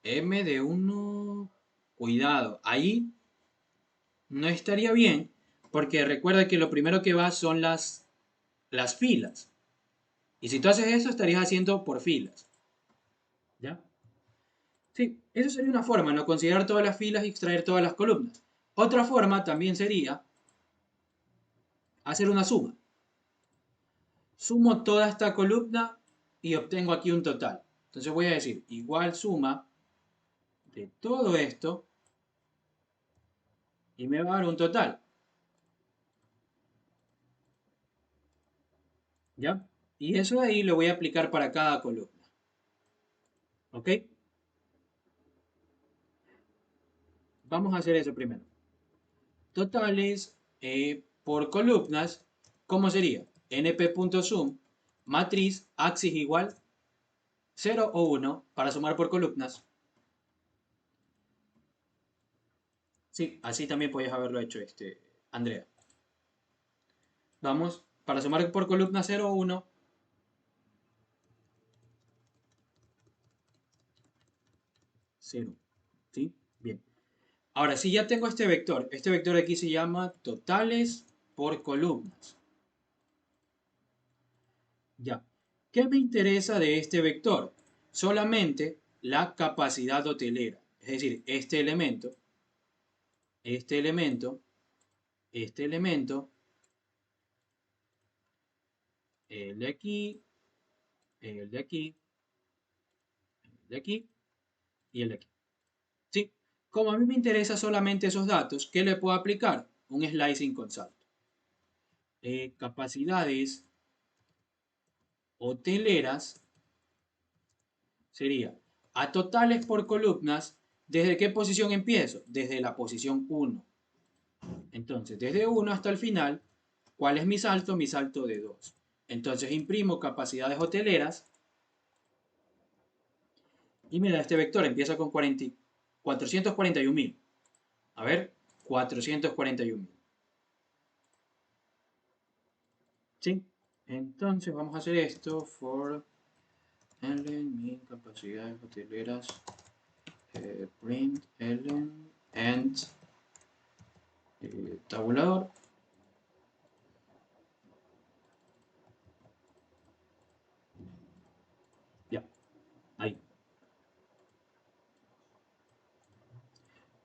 M de 1, cuidado. Ahí no estaría bien, porque recuerda que lo primero que va son las filas. Y si tú haces eso, estarías haciendo por filas. ¿Ya? Sí, eso sería una forma, ¿no? Considerar todas las filas y extraer todas las columnas. Otra forma también sería hacer una suma. Sumo toda esta columna y obtengo aquí un total. Entonces voy a decir igual suma de todo esto y me va a dar un total. ¿Ya? Y eso de ahí lo voy a aplicar para cada columna. ¿Ok? Vamos a hacer eso primero. Totales por columnas, ¿cómo sería? np.sum, matriz, axis igual 0 o 1 para sumar por columnas. Sí, así también podías haberlo hecho, Andrea. Vamos, para sumar por columna 0 o 1, 0. ¿Sí? Bien. Ahora, si ya tengo este vector aquí se llama totales por columnas. Ya. ¿Qué me interesa de este vector? Solamente la capacidad hotelera. Es decir, este elemento, este elemento, el de aquí, el de aquí, el de aquí y el de aquí. ¿Sí? Como a mí me interesa solamente esos datos, ¿qué le puedo aplicar? Un slicing con salto. Capacidades hoteleras sería a totales por columnas, ¿desde qué posición empiezo? Desde la posición 1. Entonces, desde 1 hasta el final, ¿cuál es mi salto? Mi salto de 2. Entonces imprimo capacidades hoteleras y me da este vector. Empieza con 441.000. A ver, 441.000. ¿Sí? Entonces vamos a hacer esto for min capacidades hoteleras print and tabulador. Ya, ahí.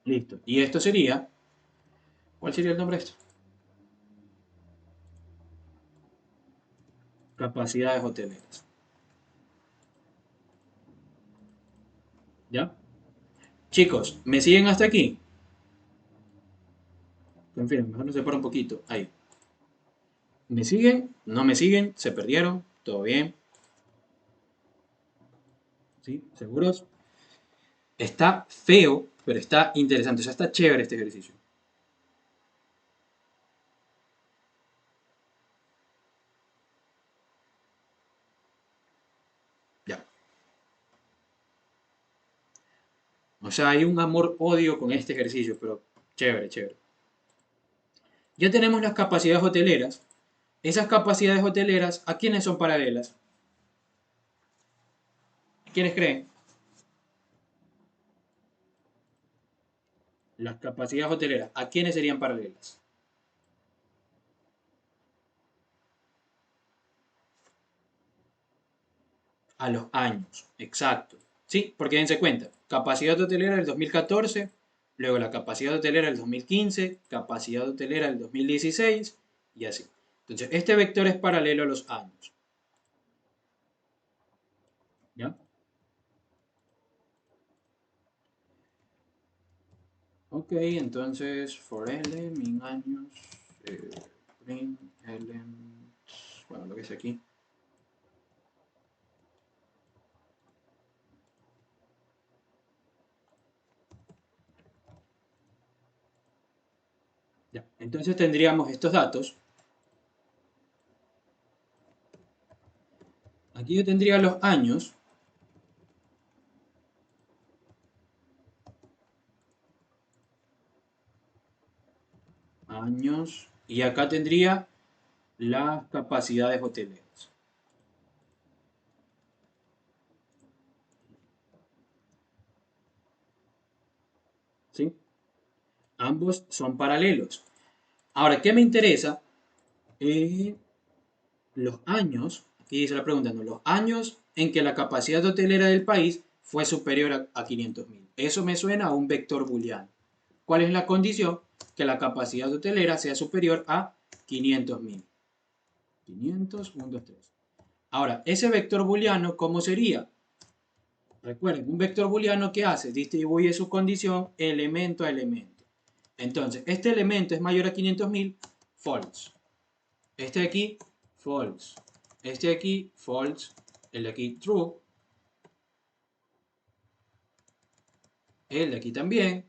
Listo. Y esto sería, ¿cuál sería el nombre de esto? Capacidades hoteleras. ¿Ya? Chicos, ¿me siguen hasta aquí? Confirmen, mejor no se para un poquito. Ahí. ¿Me siguen? ¿No me siguen? ¿Se perdieron? ¿Todo bien? ¿Sí? ¿Seguros? Está feo, pero está interesante. O sea, está chévere este ejercicio. Ya. O sea, hay un amor-odio con este ejercicio, pero chévere, chévere. Ya tenemos las capacidades hoteleras. Esas capacidades hoteleras, ¿a quiénes son paralelas? ¿Quiénes creen? Las capacidades hoteleras, ¿a quiénes serían paralelas? A los años, exacto. Sí, porque dense cuenta, capacidad hotelera del 2014, luego la capacidad hotelera del 2015, capacidad hotelera del 2016 y así. Entonces, este vector es paralelo a los años. ¿Ya? Ok, entonces, for L, min años, print L, bueno, lo que es aquí. Ya, entonces tendríamos estos datos. Aquí yo tendría los años, y acá tendría las capacidades hoteleras. ¿Sí? Ambos son paralelos. Ahora, ¿qué me interesa? Los años, aquí dice la pregunta, ¿no? Los años en que la capacidad hotelera del país fue superior a 500.000. Eso me suena a un vector booleano. ¿Cuál es la condición? Que la capacidad hotelera sea superior a 500.000. 500, 1, 2, 3. Ahora, ese vector booleano, ¿cómo sería? Recuerden, un vector booleano, ¿qué hace? Distribuye su condición elemento a elemento. Entonces, este elemento es mayor a 500.000, false. Este de aquí, false. Este de aquí, false. El de aquí, true. El de aquí también.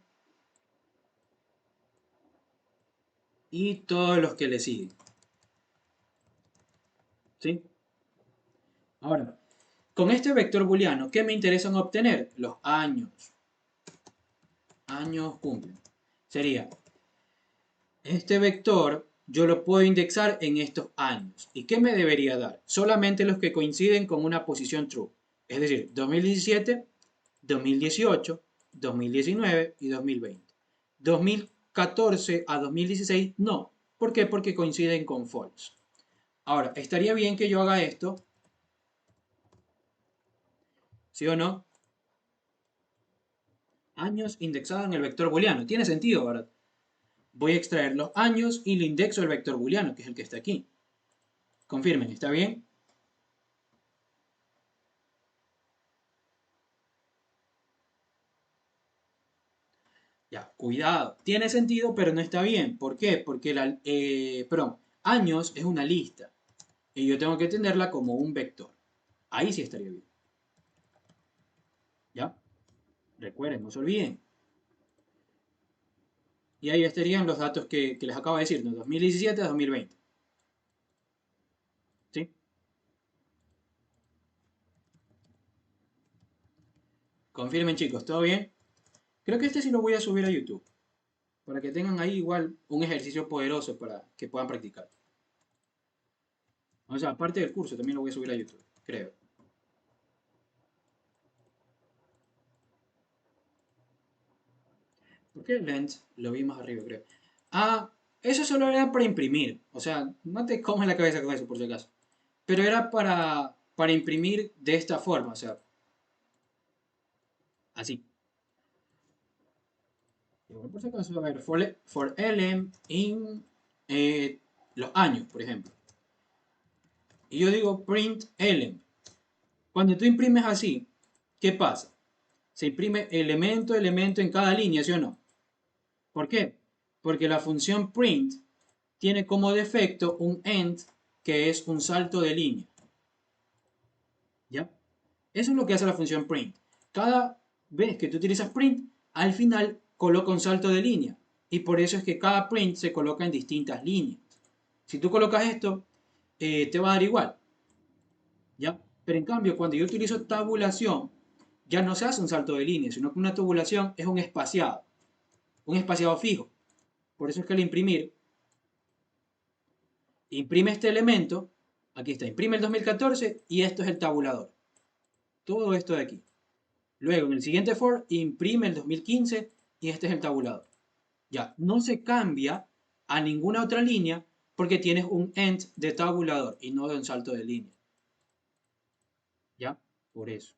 Y todos los que le siguen. ¿Sí? Ahora, con este vector booleano, ¿qué me interesan obtener? Los años. Años cumplen. Sería, este vector yo lo puedo indexar en estos años. ¿Y qué me debería dar? Solamente los que coinciden con una posición true. Es decir, 2017, 2018, 2019 y 2020. 2014 a 2016 no. ¿Por qué? Porque coinciden con false. Ahora, estaría bien que yo haga esto, ¿sí o no? Años indexado en el vector booleano. Tiene sentido, ¿verdad? Voy a extraer los años y le indexo el vector booleano, que es el que está aquí. Confirmen, ¿está bien? Ya, cuidado. Tiene sentido, pero no está bien. ¿Por qué? Porque años es una lista. Y yo tengo que tenerla como un vector. Ahí sí estaría bien. ¿Ya? Recuerden, no se olviden. Y ahí estarían los datos que les acabo de decir, ¿no? 2017 a 2020. ¿Sí? Confirmen, chicos, ¿todo bien? Creo que este sí lo voy a subir a YouTube. Para que tengan ahí igual un ejercicio poderoso para que puedan practicar. O sea, aparte del curso, también lo voy a subir a YouTube, creo. ¿Por qué Lens? Lo vi más arriba, creo. Ah, eso solo era para imprimir. O sea, no te comas la cabeza con eso, por si acaso. Pero era para imprimir de esta forma, o sea, así. Igual por si acaso, a ver, for lm in los años, por ejemplo. Y yo digo print lm. Cuando tú imprimes así, ¿qué pasa? Se imprime elemento, elemento en cada línea, ¿sí o no? ¿Por qué? Porque la función print tiene como defecto un end que es un salto de línea. ¿Ya? Eso es lo que hace la función print. Cada vez que tú utilizas print, al final coloca un salto de línea. Y por eso es que cada print se coloca en distintas líneas. Si tú colocas esto, te va a dar igual. ¿Ya? Pero en cambio, cuando yo utilizo tabulación, ya no se hace un salto de línea, sino que una tabulación es un espaciado fijo. Por eso es que al imprimir, imprime este elemento, aquí está, imprime el 2014 y esto es el tabulador. Todo esto de aquí. Luego, en el siguiente for, imprime el 2015 y este es el tabulador. Ya, no se cambia a ninguna otra línea porque tienes un end de tabulador y no de un salto de línea. ¿Ya? Por eso.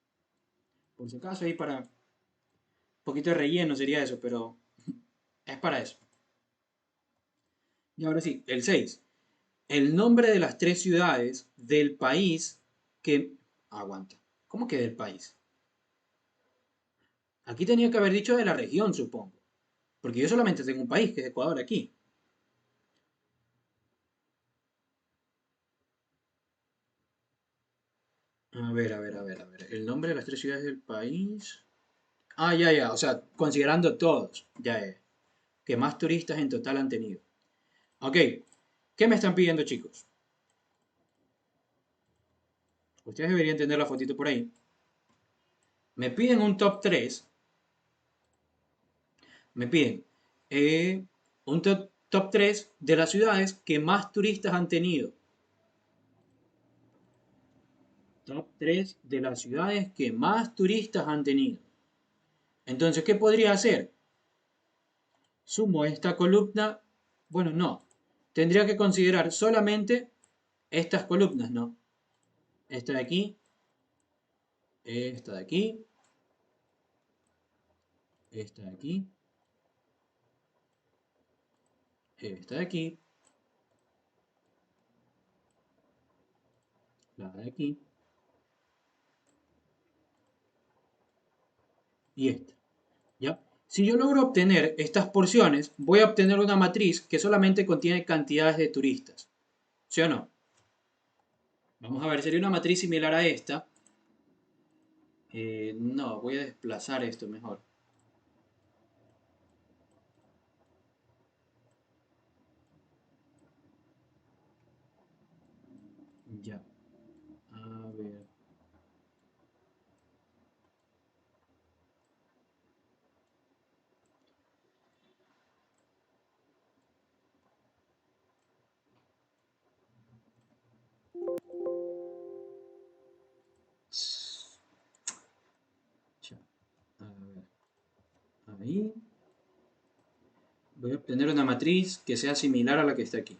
Por si acaso ahí para un poquito de relleno sería eso, pero es para eso. Y ahora sí, el 6. El nombre de las tres ciudades del país que... Aguanta. ¿Cómo que del país? Aquí tenía que haber dicho de la región, supongo. Porque yo solamente tengo un país, que es Ecuador, aquí. A ver, a ver, a ver, a ver. El nombre de las tres ciudades del país. Ah, ya, ya. O sea, considerando todos. Ya, ya. Que más turistas en total han tenido. Ok. ¿Qué me están pidiendo, chicos? Ustedes deberían tener la fotito por ahí. Me piden un top 3. Me piden un top 3 de las ciudades que más turistas han tenido. Top 3 de las ciudades que más turistas han tenido. Entonces, ¿qué podría hacer? Sumo esta columna. Bueno, no. Tendría que considerar solamente estas columnas, ¿no? Esta de aquí, esta de aquí esta de aquí, esta de aquí, la de aquí y esta. ¿Ya? Si yo logro obtener estas porciones, voy a obtener una matriz que solamente contiene cantidades de turistas. ¿Sí o no? Vamos a ver, sería una matriz similar a esta. No, voy a desplazar esto mejor. Ya. A ver. Ya. A ver. Ahí. Voy a obtener una matriz que sea similar a la que está aquí.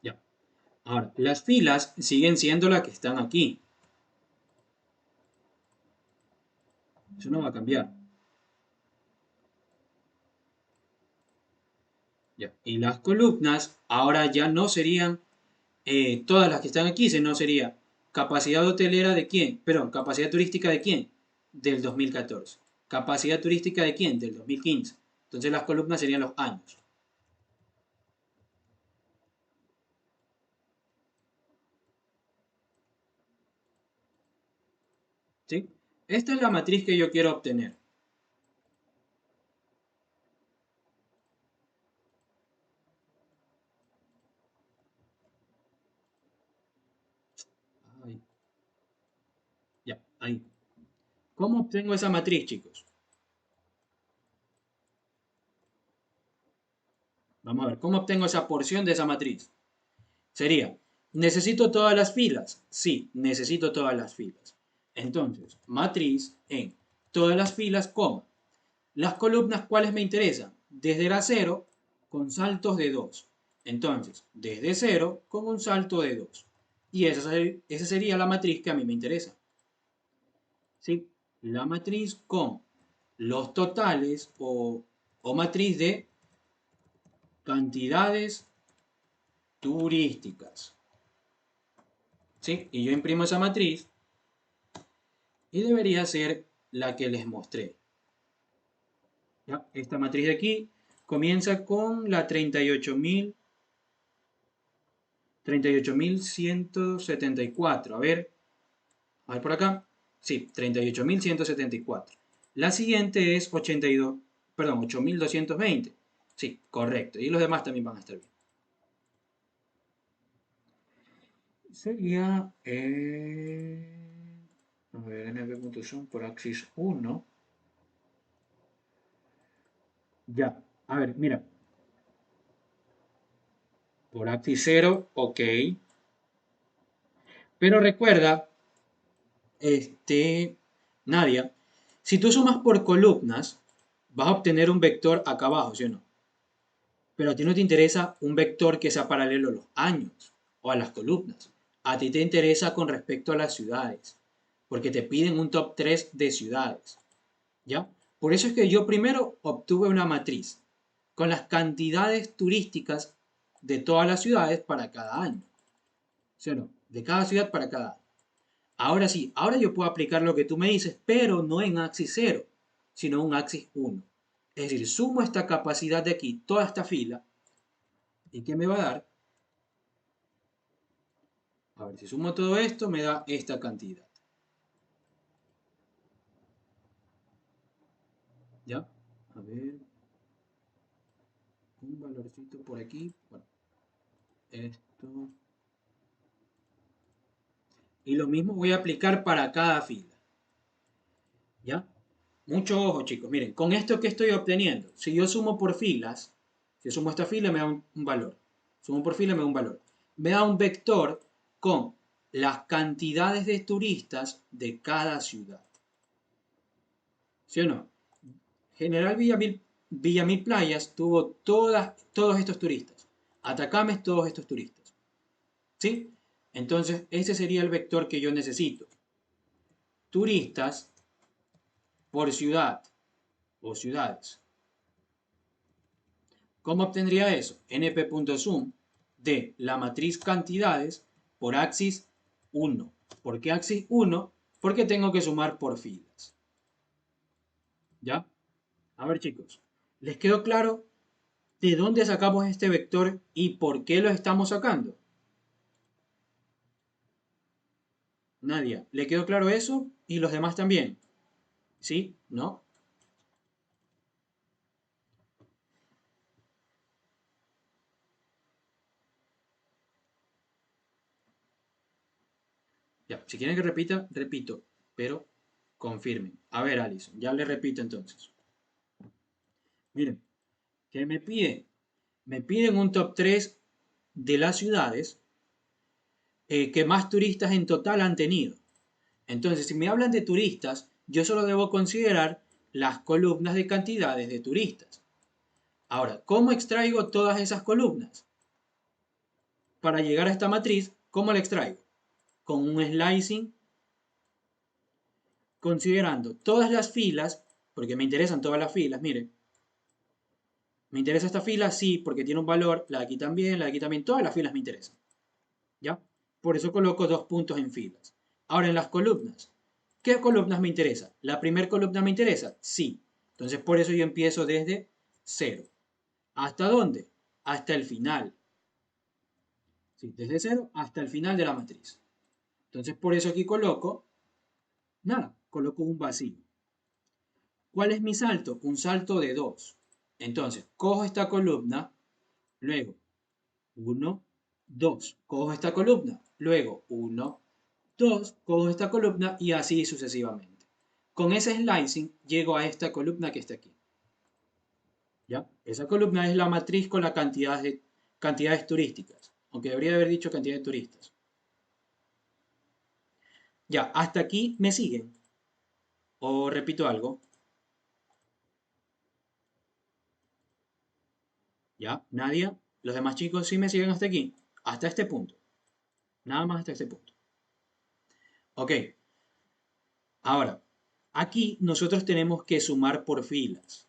Ya. Ahora, las filas siguen siendo las que están aquí. Eso no va a cambiar. Ya. Y las columnas ahora ya no serían todas las que están aquí, sino sería capacidad hotelera de quién, perdón, capacidad turística de quién, del 2014. Capacidad turística de quién, del 2015. Entonces las columnas serían los años. ¿Sí? Esta es la matriz que yo quiero obtener. Ahí. Ya, ahí. ¿Cómo obtengo esa matriz, chicos? Vamos a ver, ¿cómo obtengo esa porción de esa matriz? Sería, ¿necesito todas las filas? Sí, necesito todas las filas. Entonces, matriz en todas las filas, coma. Las columnas, ¿cuáles me interesan? Desde la 0 con saltos de 2. Entonces, desde 0 con un salto de 2. Y esa sería la matriz que a mí me interesa. ¿Sí? La matriz con los totales o matriz de cantidades turísticas. ¿Sí? Y yo imprimo esa matriz y debería ser la que les mostré. ¿Ya? Esta matriz de aquí comienza con la 38.174. A ver por acá. Sí, 38.174. La siguiente es 82, perdón, 8.220. Sí, correcto. Y los demás también van a estar bien. Sería, a ver, nb.zoom por axis 1. Ya, a ver, mira, por axis 0, ok. Pero recuerda, Nadia, si tú sumas por columnas, vas a obtener un vector acá abajo, ¿sí o no? Pero a ti no te interesa un vector que sea paralelo a los años o a las columnas. A ti te interesa con respecto a las ciudades, porque te piden un top 3 de ciudades, ¿ya? Por eso es que yo primero obtuve una matriz con las cantidades turísticas de todas las ciudades para cada año, ¿sí o no? De cada ciudad para cada año. Ahora sí, ahora yo puedo aplicar lo que tú me dices, pero no en axis 0, sino en axis 1. Es decir, sumo esta capacidad de aquí, toda esta fila, ¿y qué me va a dar? A ver, si sumo todo esto, me da esta cantidad. ¿Ya? A ver, un valorcito por aquí. Bueno, esto. Y lo mismo voy a aplicar para cada fila. ¿Ya? Mucho ojo, chicos. Miren, con esto que estoy obteniendo, si yo sumo por filas, si sumo esta fila me da un valor. Sumo por fila me da un valor. Me da un vector con las cantidades de turistas de cada ciudad. ¿Sí o no? General Villamil Playas tuvo todos estos turistas. Atacames, todos estos turistas. ¿Sí? Entonces, ese sería el vector que yo necesito. Turistas por ciudad o ciudades. ¿Cómo obtendría eso? np.sum de la matriz cantidades por axis 1. ¿Por qué axis 1? Porque tengo que sumar por filas. ¿Ya? A ver, chicos, ¿les quedó claro de dónde sacamos este vector y por qué lo estamos sacando? Nadia, ¿le quedó claro eso? ¿Y los demás también? ¿Sí? ¿No? Ya, si quieren que repita, repito, pero confirmen. A ver, Alison, ya le repito entonces. Miren, ¿qué me pide? Me piden un top 3 de las ciudades que más turistas en total han tenido. Entonces, si me hablan de turistas, yo solo debo considerar las columnas de cantidades de turistas. Ahora, ¿cómo extraigo todas esas columnas? Para llegar a esta matriz, ¿cómo la extraigo? Con un slicing, considerando todas las filas, porque me interesan todas las filas, miren. Me interesa esta fila, sí, porque tiene un valor, la de aquí también, todas las filas me interesan. ¿Ya? Por eso coloco 2 puntos en filas. Ahora en las columnas. ¿Qué columnas me interesa? ¿La primera columna me interesa? Sí. Entonces por eso yo empiezo desde 0. ¿Hasta dónde? Hasta el final. Sí, desde 0 hasta el final de la matriz. Entonces por eso aquí coloco, nada, coloco un vacío. ¿Cuál es mi salto? Un salto de 2. Entonces cojo esta columna, luego 1, 2. Cojo esta columna, luego 1, 2, cojo esta columna y así sucesivamente. Con ese slicing llego a esta columna que está aquí. ¿Ya? Esa columna es la matriz con las cantidades turísticas, aunque debería haber dicho cantidad de turistas. Ya, hasta aquí me siguen. O repito algo. Ya, Nadia, los demás chicos sí me siguen hasta aquí, hasta este punto. Nada más hasta este punto. Ok, ahora, aquí nosotros tenemos que sumar por filas.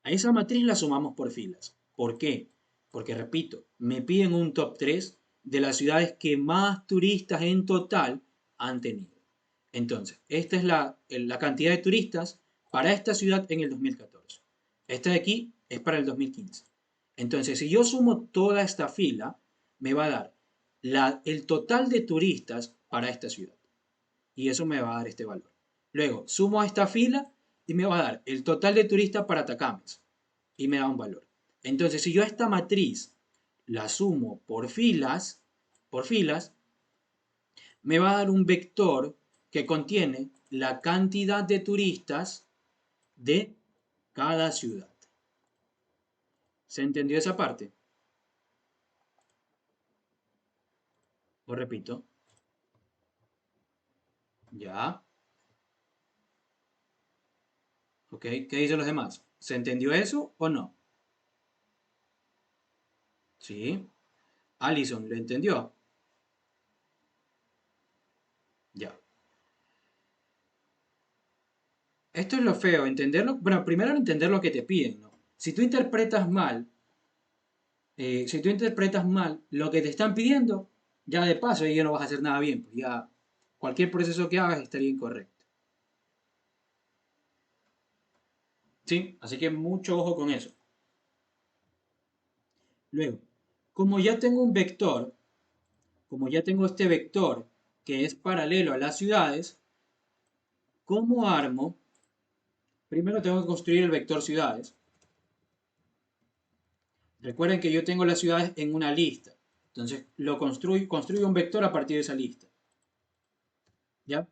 A esa matriz la sumamos por filas. ¿Por qué? Porque, repito, me piden un top 3 de las ciudades que más turistas en total han tenido. Entonces, esta es la cantidad de turistas para esta ciudad en el 2014. Esta de aquí es para el 2015. Entonces, si yo sumo toda esta fila, me va a dar el total de turistas para esta ciudad. Y eso me va a dar este valor. Luego, sumo a esta fila y me va a dar el total de turistas para Atacames. Y me da un valor. Entonces, si yo esta matriz la sumo por filas, me va a dar un vector que contiene la cantidad de turistas de cada ciudad. ¿Se entendió esa parte? Os repito. Ya. ¿Ok? ¿Qué dicen los demás? ¿Se entendió eso o no? Sí. Alison, ¿lo entendió? Ya. Esto es lo feo, entenderlo. Bueno, primero entender lo que te piden, ¿no? Si tú interpretas mal lo que te están pidiendo, ya de paso ya no vas a hacer nada bien, pues ya cualquier proceso que hagas estaría incorrecto. ¿Sí? Así que mucho ojo con eso. Luego, como ya tengo un vector, como ya tengo este vector que es paralelo a las ciudades, ¿cómo armo? Primero tengo que construir el vector ciudades. Recuerden que yo tengo las ciudades en una lista. Entonces construyo un vector a partir de esa lista. ¿Ya?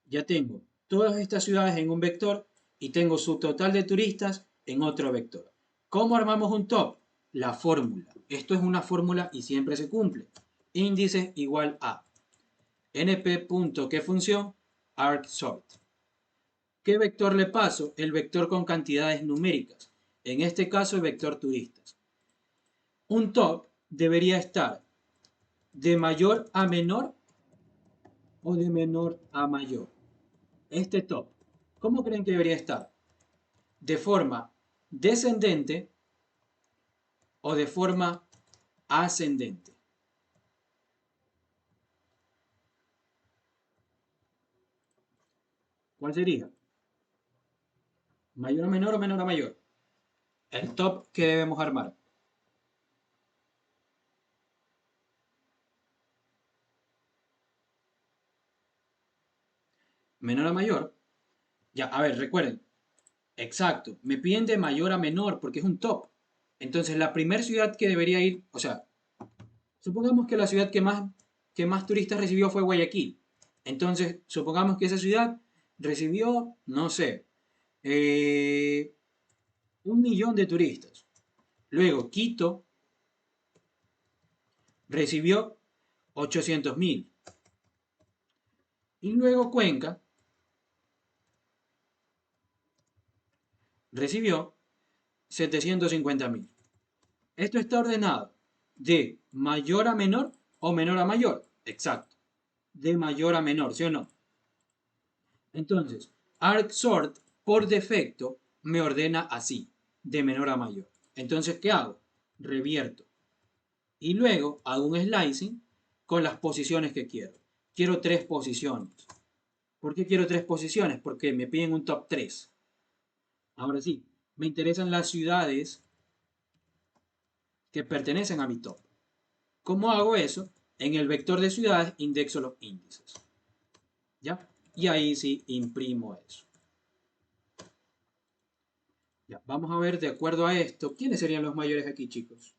Ya tengo todas estas ciudades en un vector y tengo su total de turistas en otro vector. ¿Cómo armamos un top? La fórmula. Esto es una fórmula y siempre se cumple. Índice igual a np. ¿Qué función? Arcsort. ¿Qué vector le paso? El vector con cantidades numéricas. En este caso, el vector turistas. Un top debería estar de mayor a menor o de menor a mayor. Este top, ¿cómo creen que debería estar? ¿De forma descendente o de forma ascendente? ¿Cuál sería? ¿Mayor a menor o menor a mayor? El top que debemos armar. ¿Menor a mayor? Ya, a ver, recuerden. Exacto. Me piden de mayor a menor porque es un top. Entonces, la primera ciudad que debería ir, o sea, supongamos que la ciudad que más turistas recibió fue Guayaquil. Entonces, supongamos que esa ciudad recibió, no sé, 1 millón de turistas. Luego, Quito recibió 800.000. Y luego Cuenca recibió 750.000. Esto está ordenado de mayor a menor o menor a mayor. Exacto. De mayor a menor, ¿sí o no? Entonces, ArcSort por defecto me ordena así, de menor a mayor. Entonces, ¿qué hago? Revierto. Y luego hago un slicing con las posiciones que quiero. Quiero 3 posiciones. ¿Por qué quiero 3 posiciones? Porque me piden un top 3. Ahora sí, me interesan las ciudades que pertenecen a mi top. ¿Cómo hago eso? En el vector de ciudades indexo los índices. ¿Ya? Y ahí sí imprimo eso. Ya, vamos a ver de acuerdo a esto, ¿quiénes serían los mayores aquí, chicos?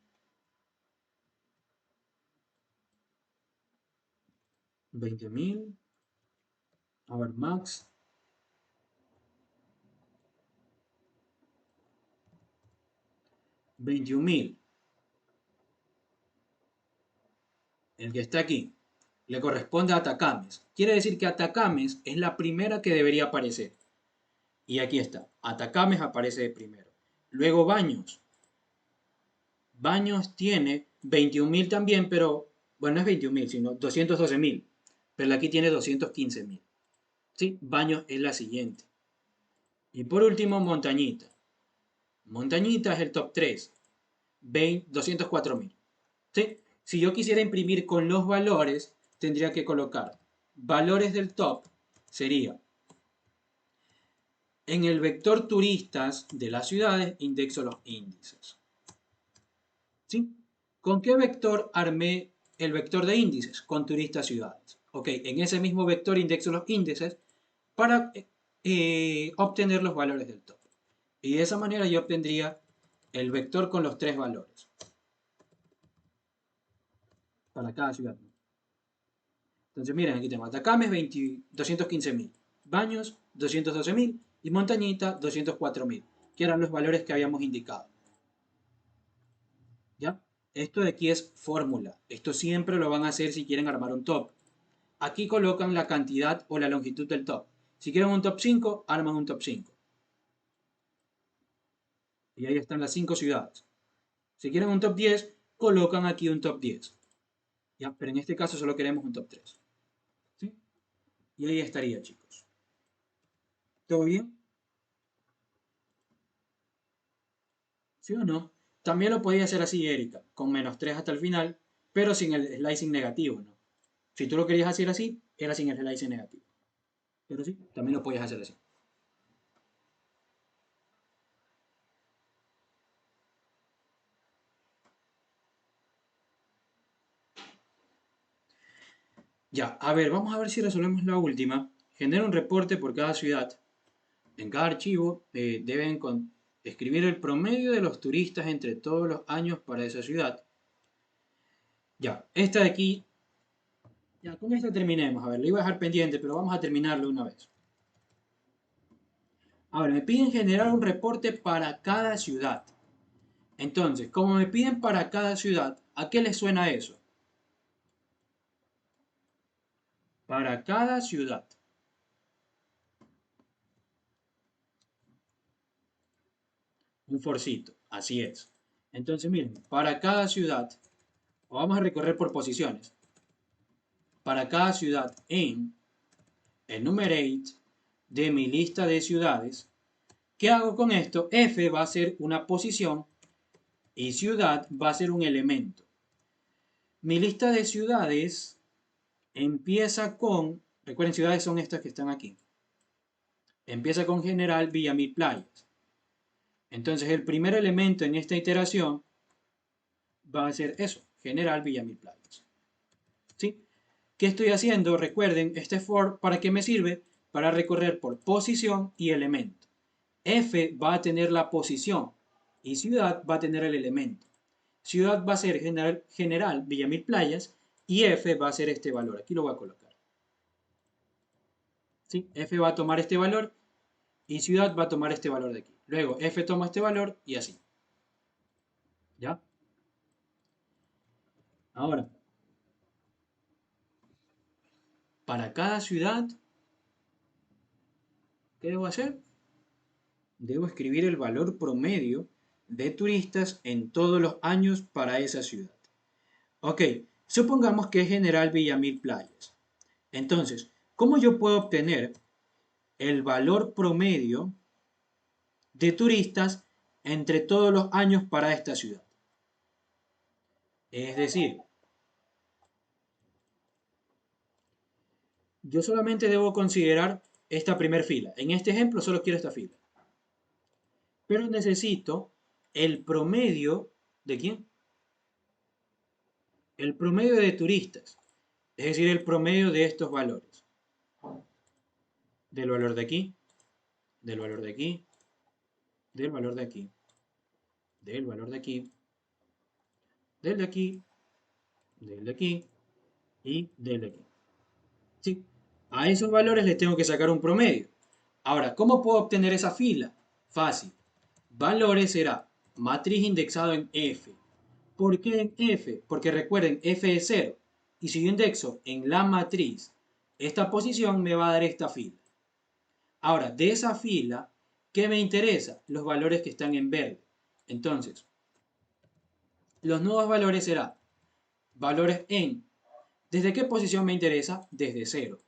20.000. A ver, Max. 21.000. El que está aquí. Le corresponde a Atacames. Quiere decir que Atacames es la primera que debería aparecer. Y aquí está. Atacames aparece de primero. Luego Baños. Baños tiene 21.000 también, pero bueno, no es 21.000, sino 212.000. Pero aquí tiene 215.000. ¿Sí? Baños es la siguiente. Y por último, Montañita. Montañita es el top 3. 204.000. ¿Sí? Si yo quisiera imprimir con los valores, tendría que colocar valores del top. Sería en el vector turistas de las ciudades, indexo los índices. ¿Sí? ¿Con qué vector armé el vector de índices? Con turistas ciudades. Ok, en ese mismo vector indexo los índices para obtener los valores del top. Y de esa manera yo obtendría el vector con los 3 valores para cada ciudad. Entonces miren, aquí tengo Atacames 215.000, Baños 212.000 y Montañita 204.000, que eran los valores que habíamos indicado. ¿Ya? Esto de aquí es fórmula. Esto siempre lo van a hacer si quieren armar un top. Aquí colocan la cantidad o la longitud del top. Si quieren un top 5, arman un top 5. Y ahí están las 5 ciudades. Si quieren un top 10, colocan aquí un top 10. ¿Ya? Pero en este caso solo queremos un top 3. ¿Sí? Y ahí estaría, chicos. ¿Todo bien? ¿Sí o no? También lo podía hacer así, Erika, con -3 hasta el final, pero sin el slicing negativo, ¿no? Si tú lo querías hacer así, era sin el slicing negativo. Pero sí, también lo podías hacer así. Ya, a ver, vamos a ver si resolvemos la última. Genera un reporte por cada ciudad. En cada archivo deben escribir el promedio de los turistas entre todos los años para esa ciudad. Ya, esta de aquí, ya, con esta terminemos. A ver, lo iba a dejar pendiente, pero vamos a terminarlo una vez. Ahora, me piden generar un reporte para cada ciudad. Entonces, como me piden para cada ciudad, ¿a qué les suena eso? para cada ciudad. Un forcito, así es. Entonces, miren, para cada ciudad, vamos a recorrer por posiciones. Para cada ciudad en enumerate de mi lista de ciudades, ¿qué hago con esto? F va a ser una posición y ciudad va a ser un elemento. Mi lista de ciudades empieza con, recuerden, ciudades son estas que están aquí. Empieza con General Villamil Playas. Entonces el primer elemento en esta iteración va a ser eso, General Villamil Playas. ¿Sí? ¿Qué estoy haciendo? Recuerden, este for, ¿para qué me sirve? Para recorrer por posición y elemento. F va a tener la posición y ciudad va a tener el elemento. Ciudad va a ser general Villamil Playas y F va a ser este valor. Aquí lo voy a colocar. ¿Sí? F va a tomar este valor y ciudad va a tomar este valor de aquí. Luego F toma este valor y así. ¿Ya? Ahora, para cada ciudad, ¿qué debo hacer? Debo escribir el valor promedio de turistas en todos los años para esa ciudad. Ok, supongamos que es General Villamil Playas. Entonces, ¿cómo yo puedo obtener el valor promedio de turistas entre todos los años para esta ciudad? Es decir, yo solamente debo considerar esta primera fila. En este ejemplo solo quiero esta fila. Pero necesito el promedio ¿de quién? El promedio de turistas. Es decir, el promedio de estos valores. Del valor de aquí, del valor de aquí, del valor de aquí, del valor de aquí, del de aquí, del de aquí y del de aquí. ¿Sí? A esos valores les tengo que sacar un promedio. Ahora, ¿cómo puedo obtener esa fila? Fácil. Valores será matriz indexado en F. ¿Por qué en F? Porque recuerden, F es 0. Y si yo indexo en la matriz esta posición, me va a dar esta fila. Ahora, de esa fila, ¿qué me interesa? Los valores que están en verde. Entonces, los nuevos valores serán valores en. ¿Desde qué posición me interesa? Desde 0.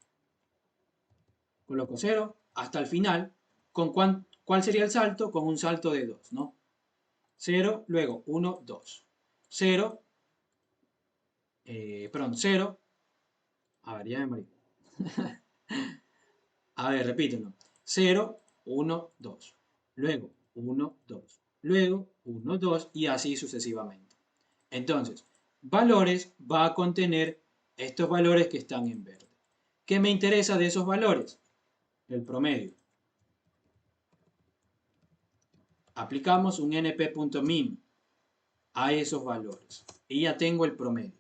Coloco 0 hasta el final. ¿Cuál sería el salto? Con un salto de 2, ¿no? 0, luego 1, 2. 0, perdón, 0. A ver, ya me morí. A ver, repítelo. 0, 1, 2. Luego 1, 2. Luego 1, 2 y así sucesivamente. Entonces, valores va a contener estos valores que están en verde. ¿Qué me interesa de esos valores? El promedio. Aplicamos un np.min a esos valores y ya tengo el promedio.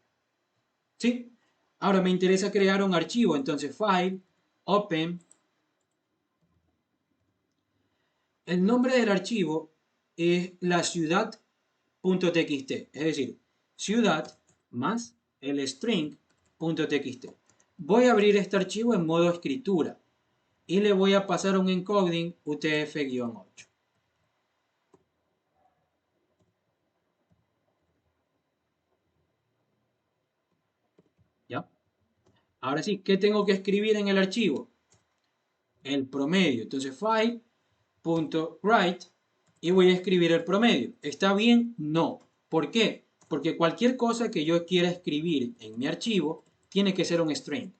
¿Sí? Ahora me interesa crear un archivo, entonces File, Open. El nombre del archivo es la ciudad.txt, es decir, ciudad más el string.txt. Voy a abrir este archivo en modo escritura y le voy a pasar un encoding UTF-8. ¿Ya? Ahora sí, ¿qué tengo que escribir en el archivo? El promedio. Entonces, file.write y voy a escribir el promedio. ¿Está bien? No. ¿Por qué? Porque cualquier cosa que yo quiera escribir en mi archivo tiene que ser un string.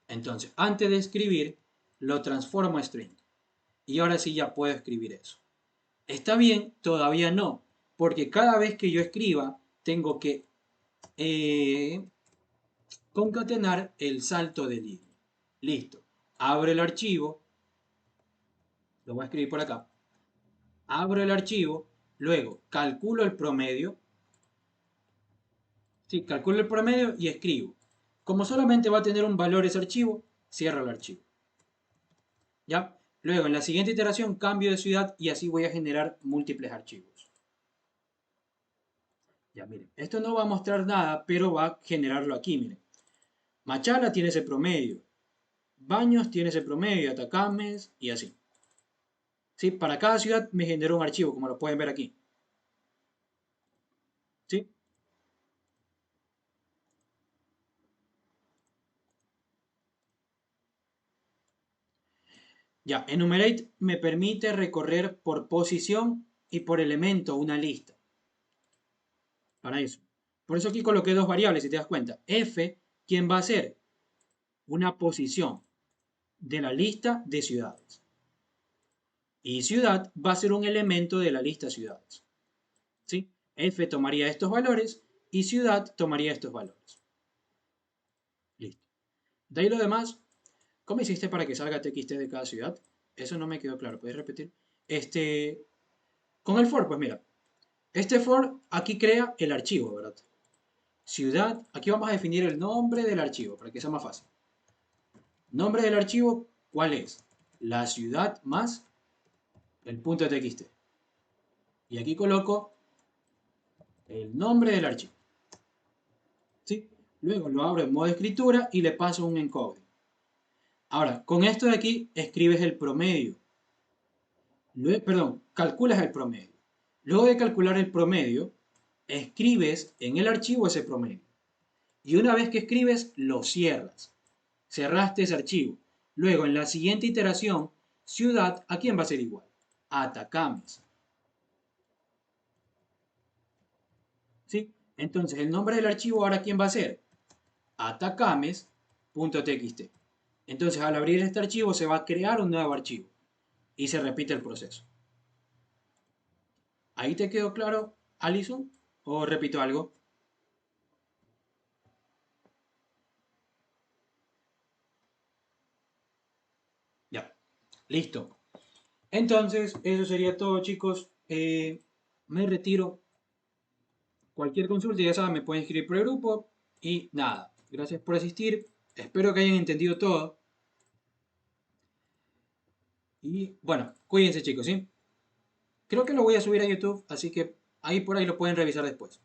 Entonces, antes de escribir, lo transformo a string. Y ahora sí ya puedo escribir eso. ¿Está bien? Todavía no. Porque cada vez que yo escriba, tengo que concatenar el salto de línea. Listo. Abro el archivo. Lo voy a escribir por acá. Abro el archivo. Luego calculo el promedio. Sí, calculo el promedio y escribo. Como solamente va a tener un valor ese archivo, cierro el archivo. ¿Ya? Luego, en la siguiente iteración, cambio de ciudad y así voy a generar múltiples archivos. Ya, miren. Esto no va a mostrar nada, pero va a generarlo aquí, miren. Machala tiene ese promedio. Baños tiene ese promedio, Atacames y así. ¿Sí? Para cada ciudad me generó un archivo, como lo pueden ver aquí. ¿Sí? Ya, Enumerate me permite recorrer por posición y por elemento una lista. Para eso. Por eso aquí coloqué dos variables, si te das cuenta. F, ¿quién va a ser? Una posición de la lista de ciudades. Y ciudad va a ser un elemento de la lista ciudades. ¿Sí? F tomaría estos valores y ciudad tomaría estos valores. Listo. De ahí lo demás, ¿cómo hiciste para que salga TXT de cada ciudad? Eso no me quedó claro. ¿Puedes repetir? Con el for, pues mira. Este for aquí crea el archivo, ¿verdad? Ciudad, aquí vamos a definir el nombre del archivo para que sea más fácil. Nombre del archivo, ¿cuál es? La ciudad más el punto .txt. Y aquí coloco el nombre del archivo. ¿Sí? Luego lo abro en modo escritura y le paso un encoding. Ahora, con esto de aquí escribes el promedio. Perdón, calculas el promedio. Luego de calcular el promedio, escribes en el archivo ese promedio. Y una vez que escribes, lo cierras. Cerraste ese archivo. Luego, en la siguiente iteración, ciudad, ¿a quién va a ser igual? A Atacames. ¿Sí? Entonces, el nombre del archivo ahora, ¿quién va a ser? Atacames.txt. Entonces, al abrir este archivo, se va a crear un nuevo archivo. Y se repite el proceso. ¿Ahí te quedó claro, Alison? ¿O repito algo? Ya. Listo. Entonces, eso sería todo, chicos. Me retiro. Cualquier consulta, ya saben, me pueden escribir por el grupo. Y nada, gracias por asistir. Espero que hayan entendido todo. Y bueno, cuídense, chicos, ¿sí? Creo que lo voy a subir a YouTube, así que ahí por ahí lo pueden revisar después.